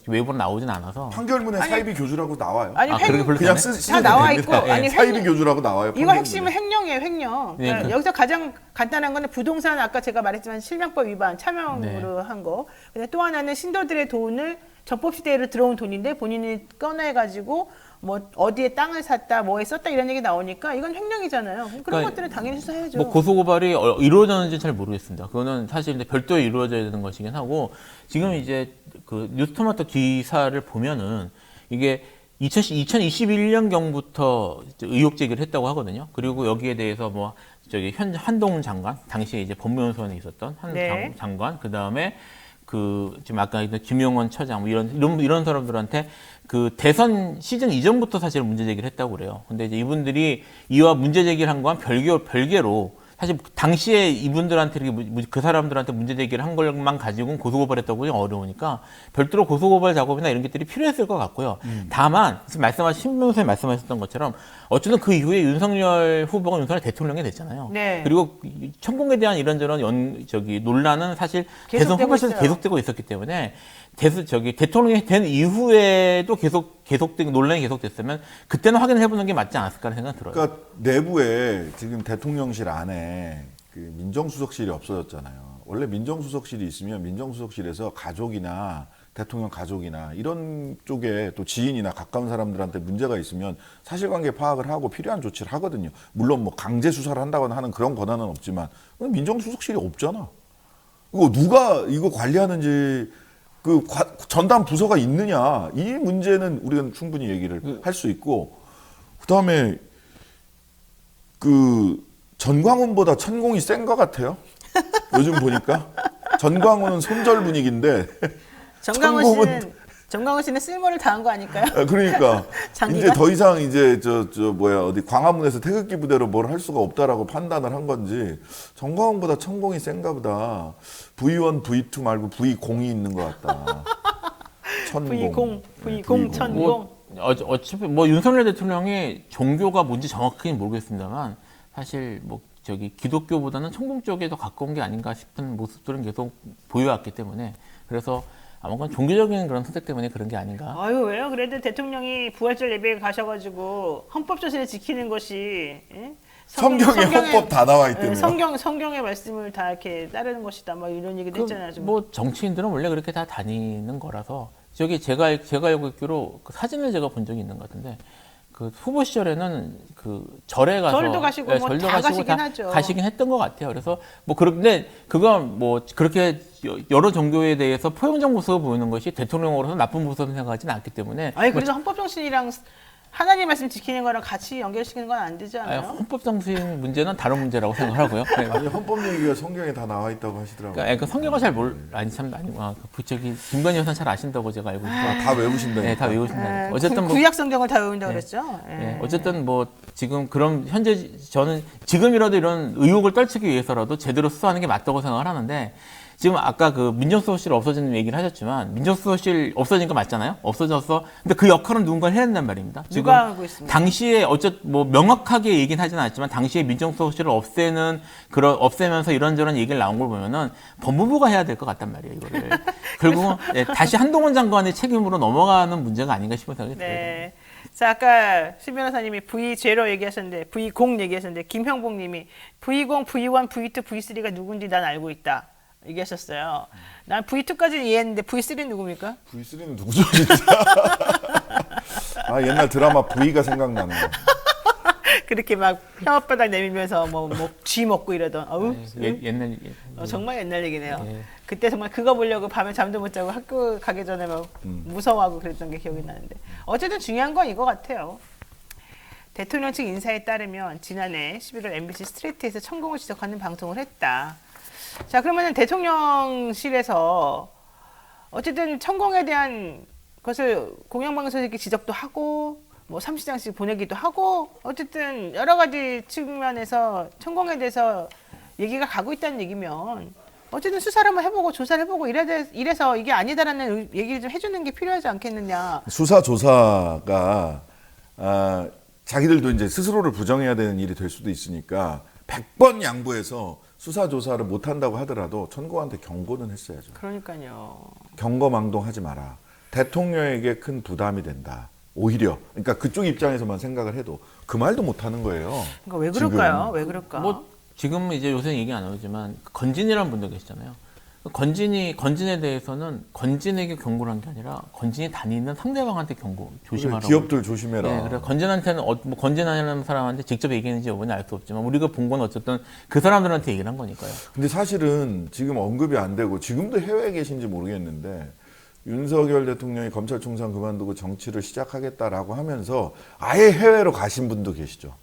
외부로 나오진 않아서. 판결문에 사이비 교주라고 나와요. 아니, 그렇게 별로 그냥 되네? 쓰시면 다 나와 됩니다. 있고, 아니, 사이비 교주라고 나와요. 이거 판결문에. 핵심은 횡령이에요, 횡령. 네, 그러니까 여기서 가장 간단한 거는 부동산 아까 제가 말했지만 실명법 위반, 차명으로 한 거. 근데 또 하나는 신도들의 돈을 적법시대로 들어온 돈인데 본인이 꺼내가지고 뭐 어디에 땅을 샀다, 뭐에 썼다 이런 얘기 나오니까 이건 횡령이잖아요. 그런 그러니까 것들은 당연히 수사해야죠. 뭐 고소고발이 이루어졌는지 잘 모르겠습니다. 그거는 사실 이제 별도로 이루어져야 되는 것이긴 하고 지금 이제 그 뉴스토마토 기사를 보면은 이게 2021년경부터 의혹 제기를 했다고 하거든요. 그리고 여기에 대해서 뭐 한동훈 장관, 당시에 이제 법무연수원에 있었던 네. 장관, 그 다음에 지금 아까 얘기했던 김용원 처장, 뭐 이런 사람들한테 그 대선 시즌 이전부터 사실 문제 제기를 했다고 그래요. 근데 이제 이분들이 이와 문제 제기를 한 거와 별개로 사실 당시에 이분들한테 그 사람들한테 문제 제기를 한 것만 가지고는 고소고발했다고 좀 어려우니까 별도로 고소고발 작업이나 이런 것들이 필요했을 것 같고요. 다만 신변호사님 말씀하셨던 것처럼 어쨌든 그 이후에 윤석열 후보가 윤석열 대통령이 됐잖아요. 네. 그리고 천공에 대한 이런저런 논란은 사실 대선 계속되고 후보에서 있어요. 계속되고 있었기 때문에 대통령이 된 이후에도 계속되고 논란이 계속됐으면 그때는 확인을 해보는 게 맞지 않았을까라는 생각이 들어요. 그러니까 내부에 지금 대통령실 안에 그 민정수석실이 없어졌잖아요. 원래 민정수석실이 있으면 민정수석실에서 가족이나 대통령 가족이나 이런 쪽에 또 지인이나 가까운 사람들한테 문제가 있으면 사실관계 파악을 하고 필요한 조치를 하거든요. 물론 뭐 강제 수사를 한다거나 하는 그런 권한은 없지만 민정수석실이 없잖아. 이거 누가 이거 관리하는지 그 전담 부서가 있느냐 이 문제는 우리가 충분히 얘기를 할 수 있고 그다음에 그 전광훈보다 천공이 센 것 같아요. 요즘 보니까 전광훈은 손절 분위기인데 정강훈 씨는 쓸모를 다한 거 아닐까요? 그러니까 장기가? 이제 더 이상 이제 어디 광화문에서 태극기 부대로 뭘 할 수가 없다라고 판단을 한 건지 전광훈보다 천공이 센가 보다. V1, V2 말고 V0이 있는 것 같다. 천공. V0, 천공. 뭐 어차피 뭐 윤석열 대통령이 종교가 뭔지 정확히는 모르겠습니다만 사실 뭐 기독교보다는 천공 쪽에 더 가까운 게 아닌가 싶은 모습들은 계속 보여왔기 때문에 그래서 아마 그건 종교적인 그런 선택 때문에 그런 게 아닌가. 아유 왜요? 그래도 대통령이 부활절 예배에 가셔가지고 헌법조세를 지키는 것이 예? 성경에 헌법 다 나와 있대요. 성경의 말씀을 다 이렇게 따르는 것이다. 막 이런 얘기도 했잖아요. 지금. 뭐 정치인들은 원래 그렇게 다 다니는 거라서 저기 제가 알고 있기로 그 사진을 제가 본 적이 있는 것 같은데 그 후보 시절에는 그 절에 가서 절도 가시고 뭐 절도 다 가시고 가시긴 하죠. 가시긴 했던 것 같아요. 그래서 뭐 그런데 그건 뭐 그렇게 여러 종교에 대해서 포용적 모습을 보이는 것이 대통령으로서 나쁜 모습을 생각하지는 않기 때문에 아니 그래서 헌법 정신이랑 하나님 말씀 지키는 거랑 같이 연결시키는 건 안 되지 않아요? 헌법 정신 문제는 다른 문제라고 생각하고요. 네. 아니 헌법 얘기가 성경에 다 나와 있다고 하시더라고요. 그러니까 성경을 잘 아니 참 아니고 저기 김건희 여사 잘 아신다고 제가 알고 있어요. 다 외우신다니까. 네, 다 외우신다니까. 어쨌든 뭐 구약 성경을 다 외운다고 그랬죠? 예, 어쨌든 뭐 지금 그럼 현재 저는 지금이라도 이런 의혹을 떨치기 위해서라도 제대로 수사하는 게 맞다고 생각을 하는데 지금 아까 그 민정수석실 없어지는 얘기를 하셨지만 민정수석실 없어진 거 맞잖아요. 없어졌어. 근데 그 역할은 누군가 해야 된단 말입니다. 지금 누가 하고 있습니까? 당시에 뭐 명확하게 얘기는 하지는 않았지만 당시에 민정수석실을 없애면서 이런저런 얘기를 나온 걸 보면은 법무부가 해야 될 것 같단 말이에요. 이거를 결국은 다시 한동훈 장관의 책임으로 넘어가는 문제가 아닌가 싶은 생각이 들어요. 네. 자, 아까 신 변호사님이 V0 얘기하셨는데, V0 얘기하셨는데, 김형복 님이 V0, V1, V2, V3가 누군지 난 알고 있다. 얘기하셨어요. 난 V2까지는 이해했는데, V3는 누굽니까? V3는 누구죠 진짜? 아 옛날 드라마 V가 생각나는 거. 그렇게 막 혓바닥 내밀면서 쥐 먹고 이러던, 어우. 옛날 정말 옛날 얘기네요. 예. 그때 정말 그거 보려고 밤에 잠도 못 자고 학교 가기 전에 막 무서워하고 그랬던 게 기억이 나는데. 어쨌든 중요한 건 이거 같아요. 대통령 측 인사에 따르면 지난해 11월 MBC 스트레이트에서 천공을 지적하는 방송을 했다. 자, 그러면은 대통령실에서 어쨌든 천공에 대한 것을 공영방송에서 지적도 하고 뭐 삼시장씩 보내기도 하고 어쨌든 여러 가지 측면에서 천공에 대해서 얘기가 가고 있다는 얘기면 어쨌든 수사를 한번 해보고 조사를 해보고 이래서 이게 아니다라는 얘기를 좀 해주는 게 필요하지 않겠느냐. 수사 조사가 자기들도 이제 스스로를 부정해야 되는 일이 될 수도 있으니까 100번 양보해서 수사 조사를 못 한다고 하더라도 천공한테 경고는 했어야죠. 그러니까요. 경거망동하지 마라. 대통령에게 큰 부담이 된다. 오히려 그러니까 그쪽 입장에서만 생각을 해도 그 말도 못 하는 거예요. 그러니까 왜 그럴까요? 지금. 왜 그럴까? 뭐 지금 이제 요새 얘기 안 나오지만 건진이라는 분도 계시잖아요. 건진에 대해서는 건진에게 경고를 한 게 아니라 건진이 다니는 상대방한테 경고 조심하라고. 기업들 조심해라. 네, 그래서 건진한테는 뭐 건진하는 사람한테 직접 얘기했는지 여부는 알 수 없지만 우리가 본 건 어쨌든 그 사람들한테 얘기를 한 거니까요. 근데 사실은 지금 언급이 안 되고 지금도 해외에 계신지 모르겠는데 윤석열 대통령이 검찰총장 그만두고 정치를 시작하겠다라고 하면서 아예 해외로 가신 분도 계시죠.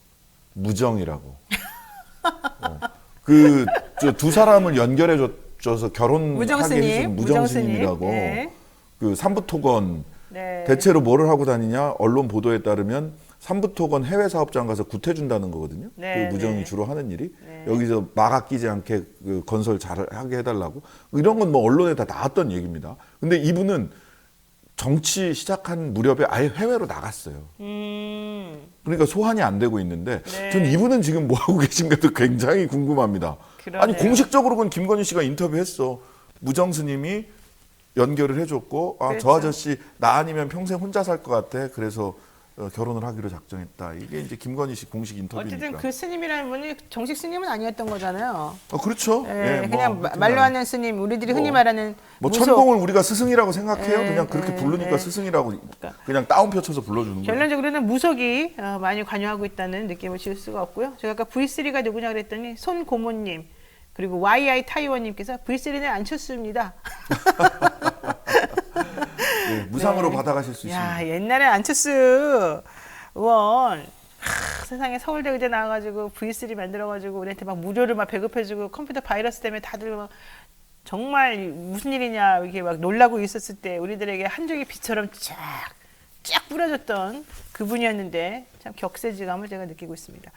무정이라고. 그 두 사람을 연결해 줘서 결혼하게 해준 무정스님이라고. 네. 그 삼부토건 네. 대체로 뭐를 하고 다니냐? 언론 보도에 따르면 삼부토건 해외 사업장 가서 구태준다는 거거든요. 네, 그 무정이 네. 주로 하는 일이 네. 여기서 막 아끼지 않게 그 건설 잘 하게 해달라고 이런 건 뭐 언론에 다 나왔던 얘기입니다. 근데 이분은 정치 시작한 무렵에 아예 해외로 나갔어요. 그러니까 소환이 안 되고 있는데 네. 전 이분은 지금 뭐 하고 계신가도 굉장히 궁금합니다. 그러네요. 아니 공식적으로는 김건희 씨가 인터뷰했어. 무정 스님이 연결을 해줬고 아, 저 그렇죠. 아저씨 나 아니면 평생 혼자 살 것 같아. 그래서 결혼을 하기로 작정했다. 이게 이제 김건희 씨 공식 인터뷰니까. 어쨌든 그 스님이라는 분이 정식 스님은 아니었던 거잖아요. 그렇죠. 예, 예, 그냥 뭐, 말로 하는 스님, 우리들이 흔히 말하는 뭐 무속. 천공을 우리가 스승이라고 생각해요. 예, 그냥 그렇게 예, 부르니까 예. 스승이라고 그냥 따옴표 쳐서 불러주는 거예요. 결론적으로는 무속이 많이 관여하고 있다는 느낌을 지울 수가 없고요. 제가 아까 V3가 누구냐 그랬더니 손 고모님 그리고 YI 타이원님께서 V3는 안 쳤습니다. 예, 무상으로 네. 받아가실 수 있습니다. 야, 옛날에 안철수 의원 세상에 서울대 의대 나와가지고 V3 만들어가지고 우리한테 막 무료로 막 배급해주고 컴퓨터 바이러스 때문에 다들 막 정말 무슨 일이냐 이렇게 막 놀라고 있었을 때 우리들에게 한 줄기 빛처럼 쫙 뿌려줬던 그분이었는데 참 격세지감을 제가 느끼고 있습니다.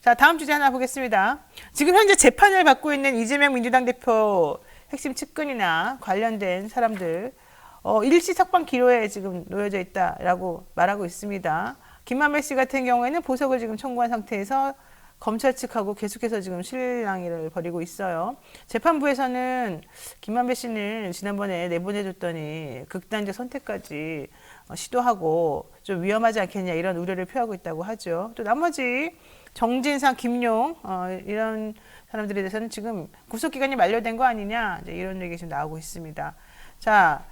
자, 다음 주제 하나 보겠습니다. 지금 현재 재판을 받고 있는 이재명 민주당 대표 핵심 측근이나 관련된 사람들 일시 석방 기로에 지금 놓여져 있다라고 말하고 있습니다. 김만배 씨 같은 경우에는 보석을 지금 청구한 상태에서 검찰 측하고 계속해서 지금 실랑이를 벌이고 있어요. 재판부에서는 김만배 씨는 지난번에 내보내줬더니 극단적 선택까지 시도하고 좀 위험하지 않겠냐 이런 우려를 표하고 있다고 하죠. 또 나머지 정진상, 김용 이런 사람들에 대해서는 지금 구속기간이 만료된 거 아니냐 이제 이런 얘기 지금 나오고 있습니다. 자,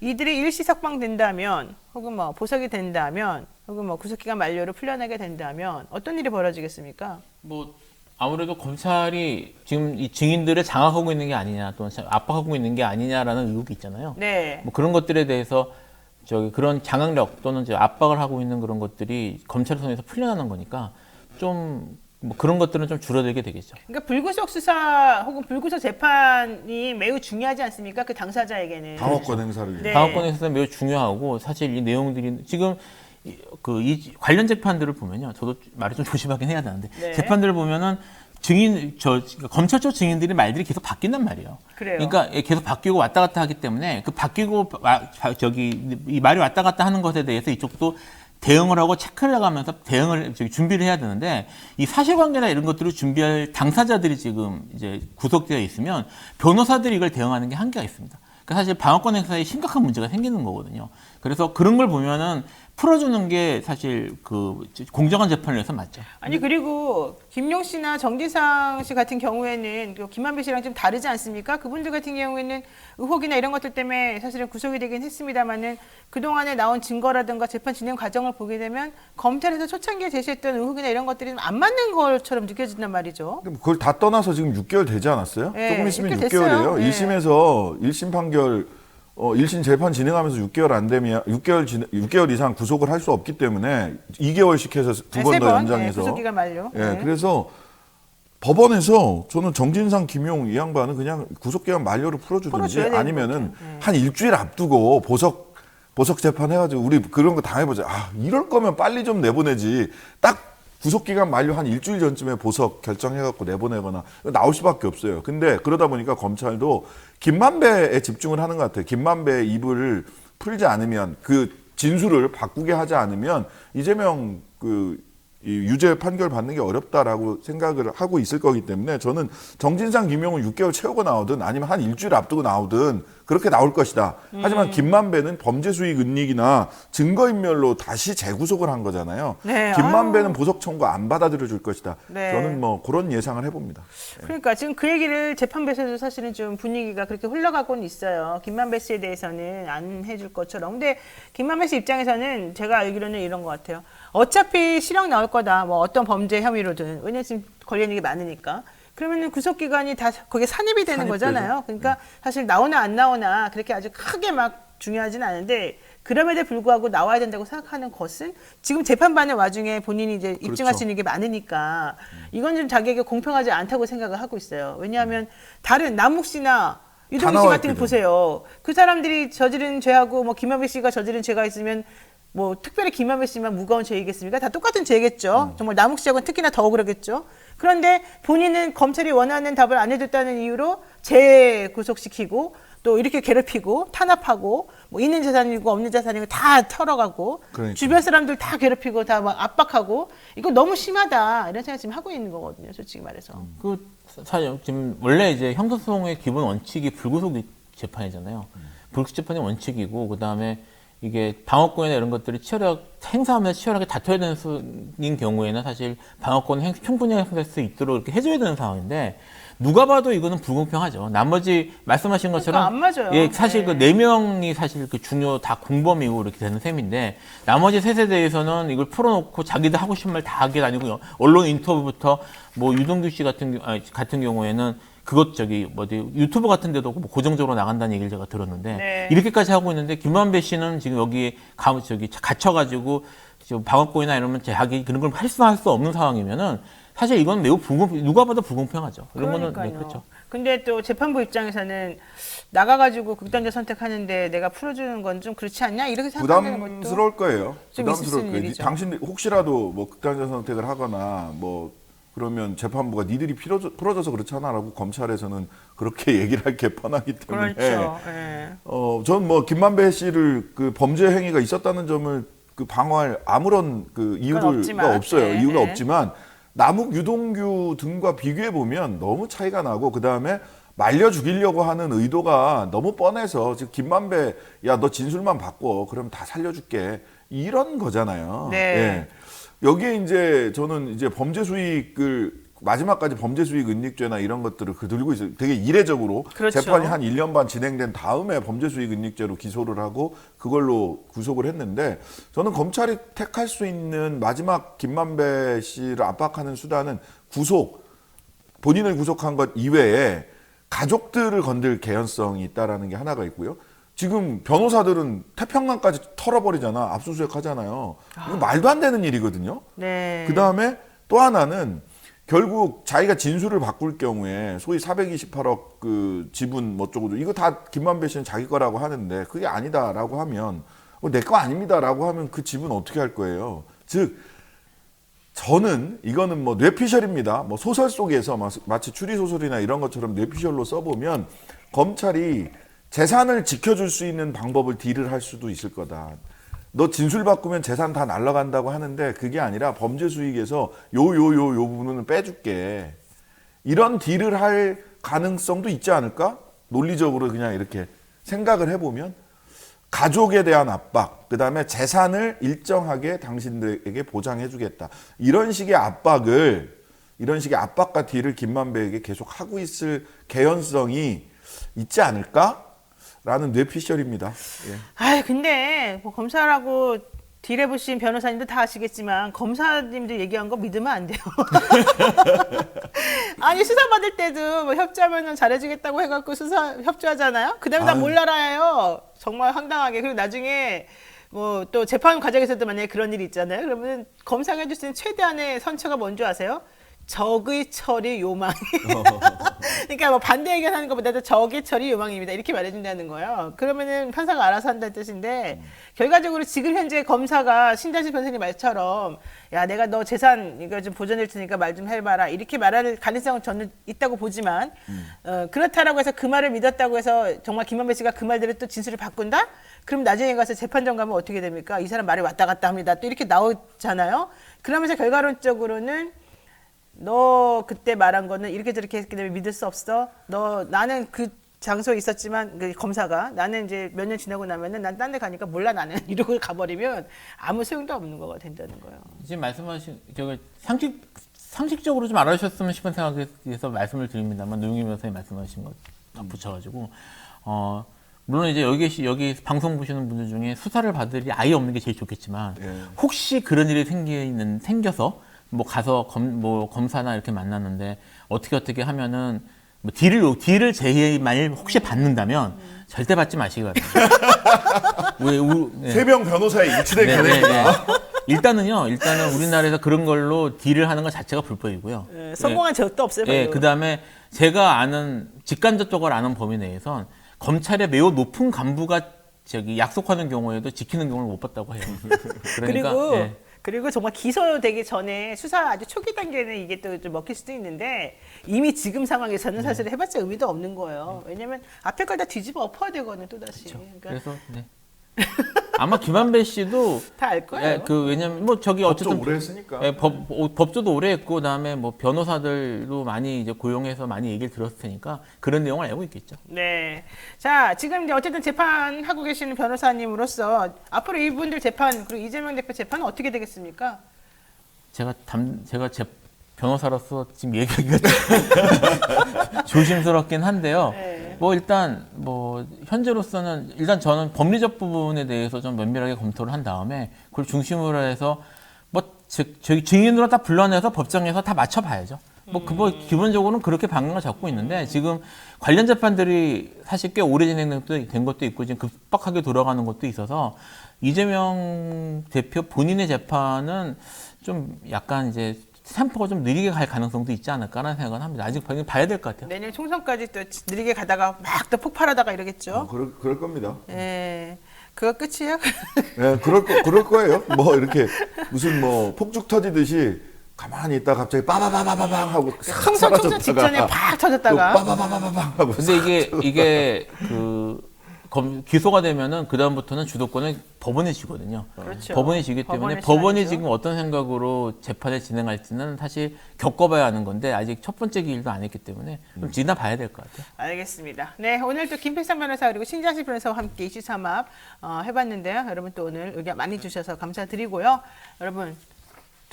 이들이 일시 석방된다면, 혹은 뭐 보석이 된다면, 혹은 뭐 구속기간 만료로 풀려나게 된다면 어떤 일이 벌어지겠습니까? 뭐 아무래도 검찰이 지금 이 증인들을 장악하고 있는 게 아니냐 또는 압박하고 있는 게 아니냐라는 의혹이 있잖아요. 네. 뭐 그런 것들에 대해서 그런 장악력 또는 이제 압박을 하고 있는 그런 것들이 검찰 손에서 풀려나는 거니까 좀 뭐 그런 것들은 좀 줄어들게 되겠죠. 그러니까 불구속 수사 혹은 불구속 재판이 매우 중요하지 않습니까? 그 당사자에게는. 방어권 행사를 네. 방어권에서 매우 중요하고 사실 이 내용들이 지금 이 관련 재판들을 보면요. 저도 말을 좀 조심하긴 해야 되는데 네. 재판들을 보면은 검찰 쪽 증인들이 말들이 계속 바뀐단 말이에요. 그래요. 그러니까 계속 바뀌고 왔다 갔다 하기 때문에 그 바뀌고 이 말이 왔다 갔다 하는 것에 대해서 이쪽도 대응을 하고 체크를 해가면서 대응을 준비를 해야 되는데 이 사실관계나 이런 것들을 준비할 당사자들이 지금 이제 구속되어 있으면 변호사들이 이걸 대응하는 게 한계가 있습니다. 그러니까 사실 방어권 행사에 심각한 문제가 생기는 거거든요. 그래서 그런 걸 보면은 풀어주는 게 사실 그 공정한 재판을 위해서 맞죠. 아니 그리고 김용 씨나 정진상 씨 같은 경우에는 김만배 씨랑 좀 다르지 않습니까? 그분들 같은 경우에는 의혹이나 이런 것들 때문에 사실은 구속이 되긴 했습니다만은 그동안에 나온 증거라든가 재판 진행 과정을 보게 되면 검찰에서 초창기에 제시했던 의혹이나 이런 것들이 좀 안 맞는 것처럼 느껴진단 말이죠. 그걸 다 떠나서 지금 6개월 되지 않았어요? 네, 조금 있으면 6개월 됐어요. 6개월이에요. 네. 1심에서 1심 판결 1심 재판 진행하면서 6개월 안 되면 6개월 이상 구속을 할 수 없기 때문에 2개월씩 해서 두 번 더 연장해서 구속기간 만료. 예, 네. 그래서 법원에서 저는 정진상, 김용 이 양반은 그냥 구속기간 만료를 풀어주든지 풀어줘야 되는 아니면은 거죠. 네. 한 일주일 앞두고 보석 재판 해가지고 우리 그런 거 당해보자. 아, 이럴 거면 빨리 좀 내보내지. 딱 구속기간 만료 한 일주일 전쯤에 보석 결정해갖고 내보내거나 나올 수밖에 없어요. 근데 그러다 보니까 검찰도 김만배에 집중을 하는 것 같아요. 김만배의 입을 풀지 않으면 그 진술을 바꾸게 하지 않으면 이재명 이 유죄 판결 받는 게 어렵다라고 생각을 하고 있을 거기 때문에 저는 정진상, 김용은 6개월 채우고 나오든 아니면 한 일주일 앞두고 나오든 그렇게 나올 것이다. 하지만 김만배는 범죄 수익 은닉이나 증거인멸로 다시 재구속을 한 거잖아요. 네, 김만배는 보석 청구 안 받아들여 줄 것이다. 네. 저는 뭐 그런 예상을 해봅니다. 그러니까 지금 그 얘기를 재판부에서도 사실은 좀 분위기가 그렇게 흘러가고는 있어요. 김만배 씨에 대해서는 안 해줄 것처럼. 근데 김만배 씨 입장에서는 제가 알기로는 이런 것 같아요. 어차피 실형 나올 거다. 뭐 어떤 범죄 혐의로든. 왜냐면 지금 걸리는 게 많으니까. 그러면은 구속기간이 다 거기에 산입이 되는 거잖아요. 그러니까 사실 나오나 안 나오나 그렇게 아주 크게 막 중요하진 않은데 그럼에도 불구하고 나와야 된다고 생각하는 것은 지금 재판받는 와중에 본인이 이제 입증할 수 있는 게 많으니까 이건 좀 자기에게 공평하지 않다고 생각을 하고 있어요. 왜냐하면 다른 남욱 씨나 유동규 씨 같은 거 보세요. 그 사람들이 저지른 죄하고 뭐 김만배 씨가 저지른 죄가 있으면 뭐 특별히 김만배 씨만 무거운 죄이겠습니까? 다 똑같은 죄겠죠. 정말 남욱 씨하고는 특히나 더 그러겠죠. 그런데 본인은 검찰이 원하는 답을 안 해줬다는 이유로 재구속시키고 또 이렇게 괴롭히고 탄압하고 뭐 있는 재산이고 없는 재산이고 다 털어가고 그러니까. 주변 사람들 다 괴롭히고 다 막 압박하고 이거 너무 심하다 이런 생각 지금 하고 있는 거거든요. 솔직히 말해서. 사실 지금 원래 이제 형사소송의 기본 원칙이 불구속 재판이잖아요. 불구속 재판이 원칙이고 그 다음에 이게 방어권이나 이런 것들이 행사하면서 치열하게 다퉈야 되는 수인 경우에는 사실 방어권 충분히 행사할 수 있도록 이렇게 해줘야 되는 상황인데 누가 봐도 이거는 불공평하죠. 나머지 말씀하신 것처럼 그러니까 안 맞아요. 예, 사실 네. 그 4명이 사실 그 중요 다 공범이고 이렇게 되는 셈인데 나머지 셋에 대해서는 이걸 풀어놓고 자기들 하고 싶은 말 다 하게 다니고요. 언론 인터뷰부터 뭐 유동규 씨 같은 경우에는 유튜브 같은 데도 뭐 고정적으로 나간다는 얘기를 제가 들었는데 네. 이렇게까지 하고 있는데 김만배 씨는 지금 여기 갇혀가지고 지금 방어권이나 이러면 자기 그런 걸 할 수 없는 상황이면은 사실 이건 매우 누가 봐도 불공평하죠. 이런 거는 그러니까요. 네, 그렇죠. 근데 또 재판부 입장에서는 나가가지고 극단적 선택하는데 내가 풀어주는 건 좀 그렇지 않냐 이렇게 생각하는 것도 부담스러울 거예요. 좀 있을 수 있는 거예요. 일이죠. 당신 혹시라도 뭐 극단적 선택을 하거나 뭐 그러면 재판부가 니들이 풀어줘서 그렇잖아라고 검찰에서는 그렇게 얘기를 할 게 뻔하기 때문에 그렇죠. 예. 전 뭐 김만배 씨를 그 범죄 행위가 있었다는 점을 그 방어할 아무런 그 이유가 없어요. 네, 이유가 네. 없지만 남욱, 유동규 등과 비교해 보면 너무 차이가 나고 그 다음에 말려 죽이려고 하는 의도가 너무 뻔해서 지금 김만배 야 너 진술만 바꿔 그럼 다 살려줄게 이런 거잖아요. 네. 예. 여기에 이제 저는 이제 범죄 수익을 마지막까지 범죄수익은닉죄나 이런 것들을 들고 있어요. 되게 이례적으로 그렇죠. 재판이 한 1년 반 진행된 다음에 범죄수익은닉죄로 기소를 하고 그걸로 구속을 했는데 저는 검찰이 택할 수 있는 마지막 김만배 씨를 압박하는 수단은 구속, 본인을 구속한 것 이외에 가족들을 건들 개연성이 있다라는 게 하나가 있고요. 지금 변호사들은 태평강까지 털어버리잖아. 압수수색 하잖아요. 이거 말도 안 되는 일이거든요. 네. 그 다음에 또 하나는 결국 자기가 진술을 바꿀 경우에 소위 428억 그 지분 뭐 어쩌고 이거 다 김만배 씨는 자기 거라고 하는데 그게 아니다라고 하면 내 거 아닙니다라고 하면 그 지분 어떻게 할 거예요? 즉 저는 이거는 뭐 뇌피셜입니다. 뭐 소설 속에서 마치 추리소설이나 이런 것처럼 뇌피셜로 써보면 검찰이 재산을 지켜줄 수 있는 방법을 딜을 할 수도 있을 거다. 너 진술 바꾸면 재산 다 날라간다고 하는데 그게 아니라 범죄 수익에서 요 부분은 빼줄게. 이런 딜을 할 가능성도 있지 않을까? 논리적으로 그냥 이렇게 생각을 해보면 가족에 대한 압박, 그 다음에 재산을 일정하게 당신들에게 보장해주겠다. 이런 식의 압박과 딜을 김만배에게 계속 하고 있을 개연성이 있지 않을까? 라는 뇌피셜입니다. 예. 아, 근데 뭐 검사라고 딜해보신 변호사님도 다 아시겠지만 검사님들 얘기한 거 믿으면 안 돼요. 아니 수사 받을 때도 뭐 협조하면 잘해주겠다고 해갖고 수사 협조하잖아요. 그다음에 다 몰라라 해요. 정말 황당하게. 그리고 나중에 뭐 또 재판 과정에서도 만약에 그런 일이 있잖아요. 그러면 검사가 해줄 수 있는 최대한의 선처가 뭔지 아세요? 적의 처리 요망. 그러니까 뭐 반대 의견하는 것보다도 적의 처리 요망입니다. 이렇게 말해준다는 거예요. 그러면은 판사가 알아서 한다는 뜻인데 결과적으로 지금 현재 검사가 신자식 변호사님 말처럼 야 내가 너 재산 이거 좀 보전할 테니까 말 좀 해봐라 이렇게 말할 가능성은 저는 있다고 보지만 그렇다라고 해서 그 말을 믿었다고 해서 정말 김만배 씨가 그 말대로 또 진술을 바꾼다? 그럼 나중에 가서 재판정 가면 어떻게 됩니까? 이 사람 말이 왔다 갔다 합니다. 또 이렇게 나오잖아요. 그러면서 결과론적으로는 너 그때 말한 거는 이렇게 저렇게 했기 때문에 믿을 수 없어. 나는 그 장소에 있었지만 그 검사가 나는 이제 몇 년 지나고 나면은 난 딴 데 가니까 몰라 나는 이러고 가버리면 아무 소용도 없는 거가 된다는 거예요. 지금 말씀하신 저기 상식적으로 좀 알아주셨으면 싶은 생각에서 말씀을 드립니다만 노영희 변호사님 말씀하신 것 붙여가지고 물론 이제 여기 방송 보시는 분들 중에 수사를 받을 일이 아예 없는 게 제일 좋겠지만 혹시 그런 일이 생겨서 뭐 가서 검사나 이렇게 만났는데 어떻게 하면은 뭐 딜을 제의만 혹시 받는다면 절대 받지 마시기 바랍니다. 세 명 변호사에 일치된 견해입니다. 일단은 우리나라에서 그런 걸로 딜을 하는 것 자체가 불법이고요. 네, 성공한 적도 없어요. 예, 그 다음에 제가 아는 직간접적으로 아는 범위 내에선 검찰의 매우 높은 간부가 약속하는 경우에도 지키는 경우를 못 봤다고 해요. 그러니까, 그리고 정말 기소되기 전에 수사 아주 초기 단계는 이게 또 좀 먹힐 수도 있는데 이미 지금 상황에서는 사실 해봤자 의미도 없는 거예요. 왜냐면 앞에 걸 다 뒤집어 엎어야 되거든요, 또다시. 그러니까 그래서 아마 김만배 씨도 다 알 거예요. 왜냐면 뭐 저기 어쨌든 오래 했으니까. 법조도 오래 했고 그다음에 뭐 변호사들도 많이 이제 고용해서 많이 얘기를 들었을 테니까 그런 내용을 알고 있겠죠. 네. 자, 지금 이제 어쨌든 재판하고 계시는 변호사님으로서 앞으로 이분들 재판 그리고 이재명 대표 재판은 어떻게 되겠습니까? 제가 변호사로서 지금 얘기하기가 조심스럽긴 한데요. 네. 뭐 일단 뭐 현재로서는 일단 저는 법리적 부분에 대해서 좀 면밀하게 검토를 한 다음에 그걸 중심으로 해서 뭐 저기 증인으로 다 불러내서 법정에서 다 맞춰봐야죠. 뭐 기본적으로는 그렇게 방향을 잡고 있는데 지금 관련 재판들이 사실 꽤 오래 진행된 것도 있고 지금 급박하게 돌아가는 것도 있어서 이재명 대표 본인의 재판은 좀 약간 이제 템포가 좀 느리게 갈 가능성도 있지 않을까라는 생각은 합니다. 아직 봐야 될 것 같아요. 내년 총선까지 또 느리게 가다가 막 또 폭발하다가 이러겠죠. 그럴 겁니다. 예. 그거 끝이에요? 네, 그럴 거예요. 뭐 이렇게 무슨 뭐 폭죽 터지듯이 가만히 있다 갑자기 빠바바바바방 하고 총선 직전에 팍 터졌다가 빠바바바바방 하고. 근데 이게 기소가 되면은 그 다음부터는 주도권은 법원에 지거든요. 그렇죠. 법원이 지기 때문에 법원이 지금 어떤 생각으로 재판을 진행할지는 사실 겪어봐야 하는 건데 아직 첫 번째 기일도 안 했기 때문에 좀 지나봐야 될 것 같아요. 알겠습니다. 네, 오늘 또 김필상 변호사 그리고 신장식 변호사와 함께 이슈 삼합 해봤는데요. 여러분 또 오늘 의견 많이 주셔서 감사드리고요. 여러분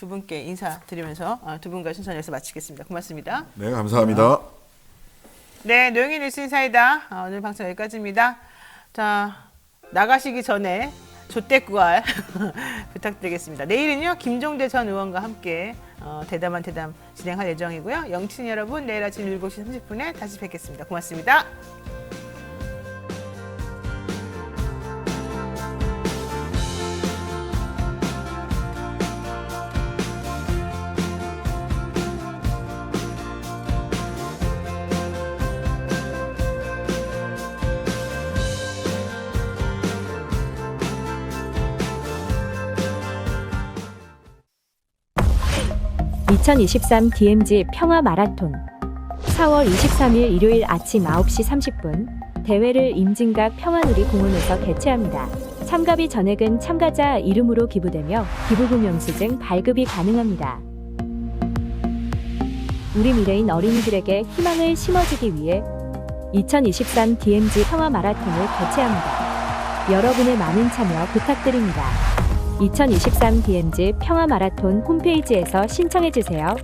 두 분께 인사드리면서 두 분과 순서 여기서 마치겠습니다. 고맙습니다. 네, 감사합니다. 네, 노영희 뉴스 사이다. 오늘 방송 여기까지입니다. 자, 나가시기 전에 조떼꾸알 부탁드리겠습니다. 내일은요, 김종대 전 의원과 함께 대담한 대담 진행할 예정이고요. 영친 여러분, 내일 아침 7시 30분에 다시 뵙겠습니다. 고맙습니다. (2023) DMZ 평화 마라톤 4월 23일 일요일 아침 9시 30분 대회를 임진각 평화누리 공원에서 개최합니다. 참가비 전액은 참가자 이름으로 기부되며 기부금 영수증 발급이 가능합니다. 우리 미래인 어린이들에게 희망을 심어주기 위해 2023 DMZ 평화 마라톤을 개최합니다. 여러분의 많은 참여 부탁드립니다. 2023 DMZ 평화 마라톤 홈페이지에서 신청해 주세요.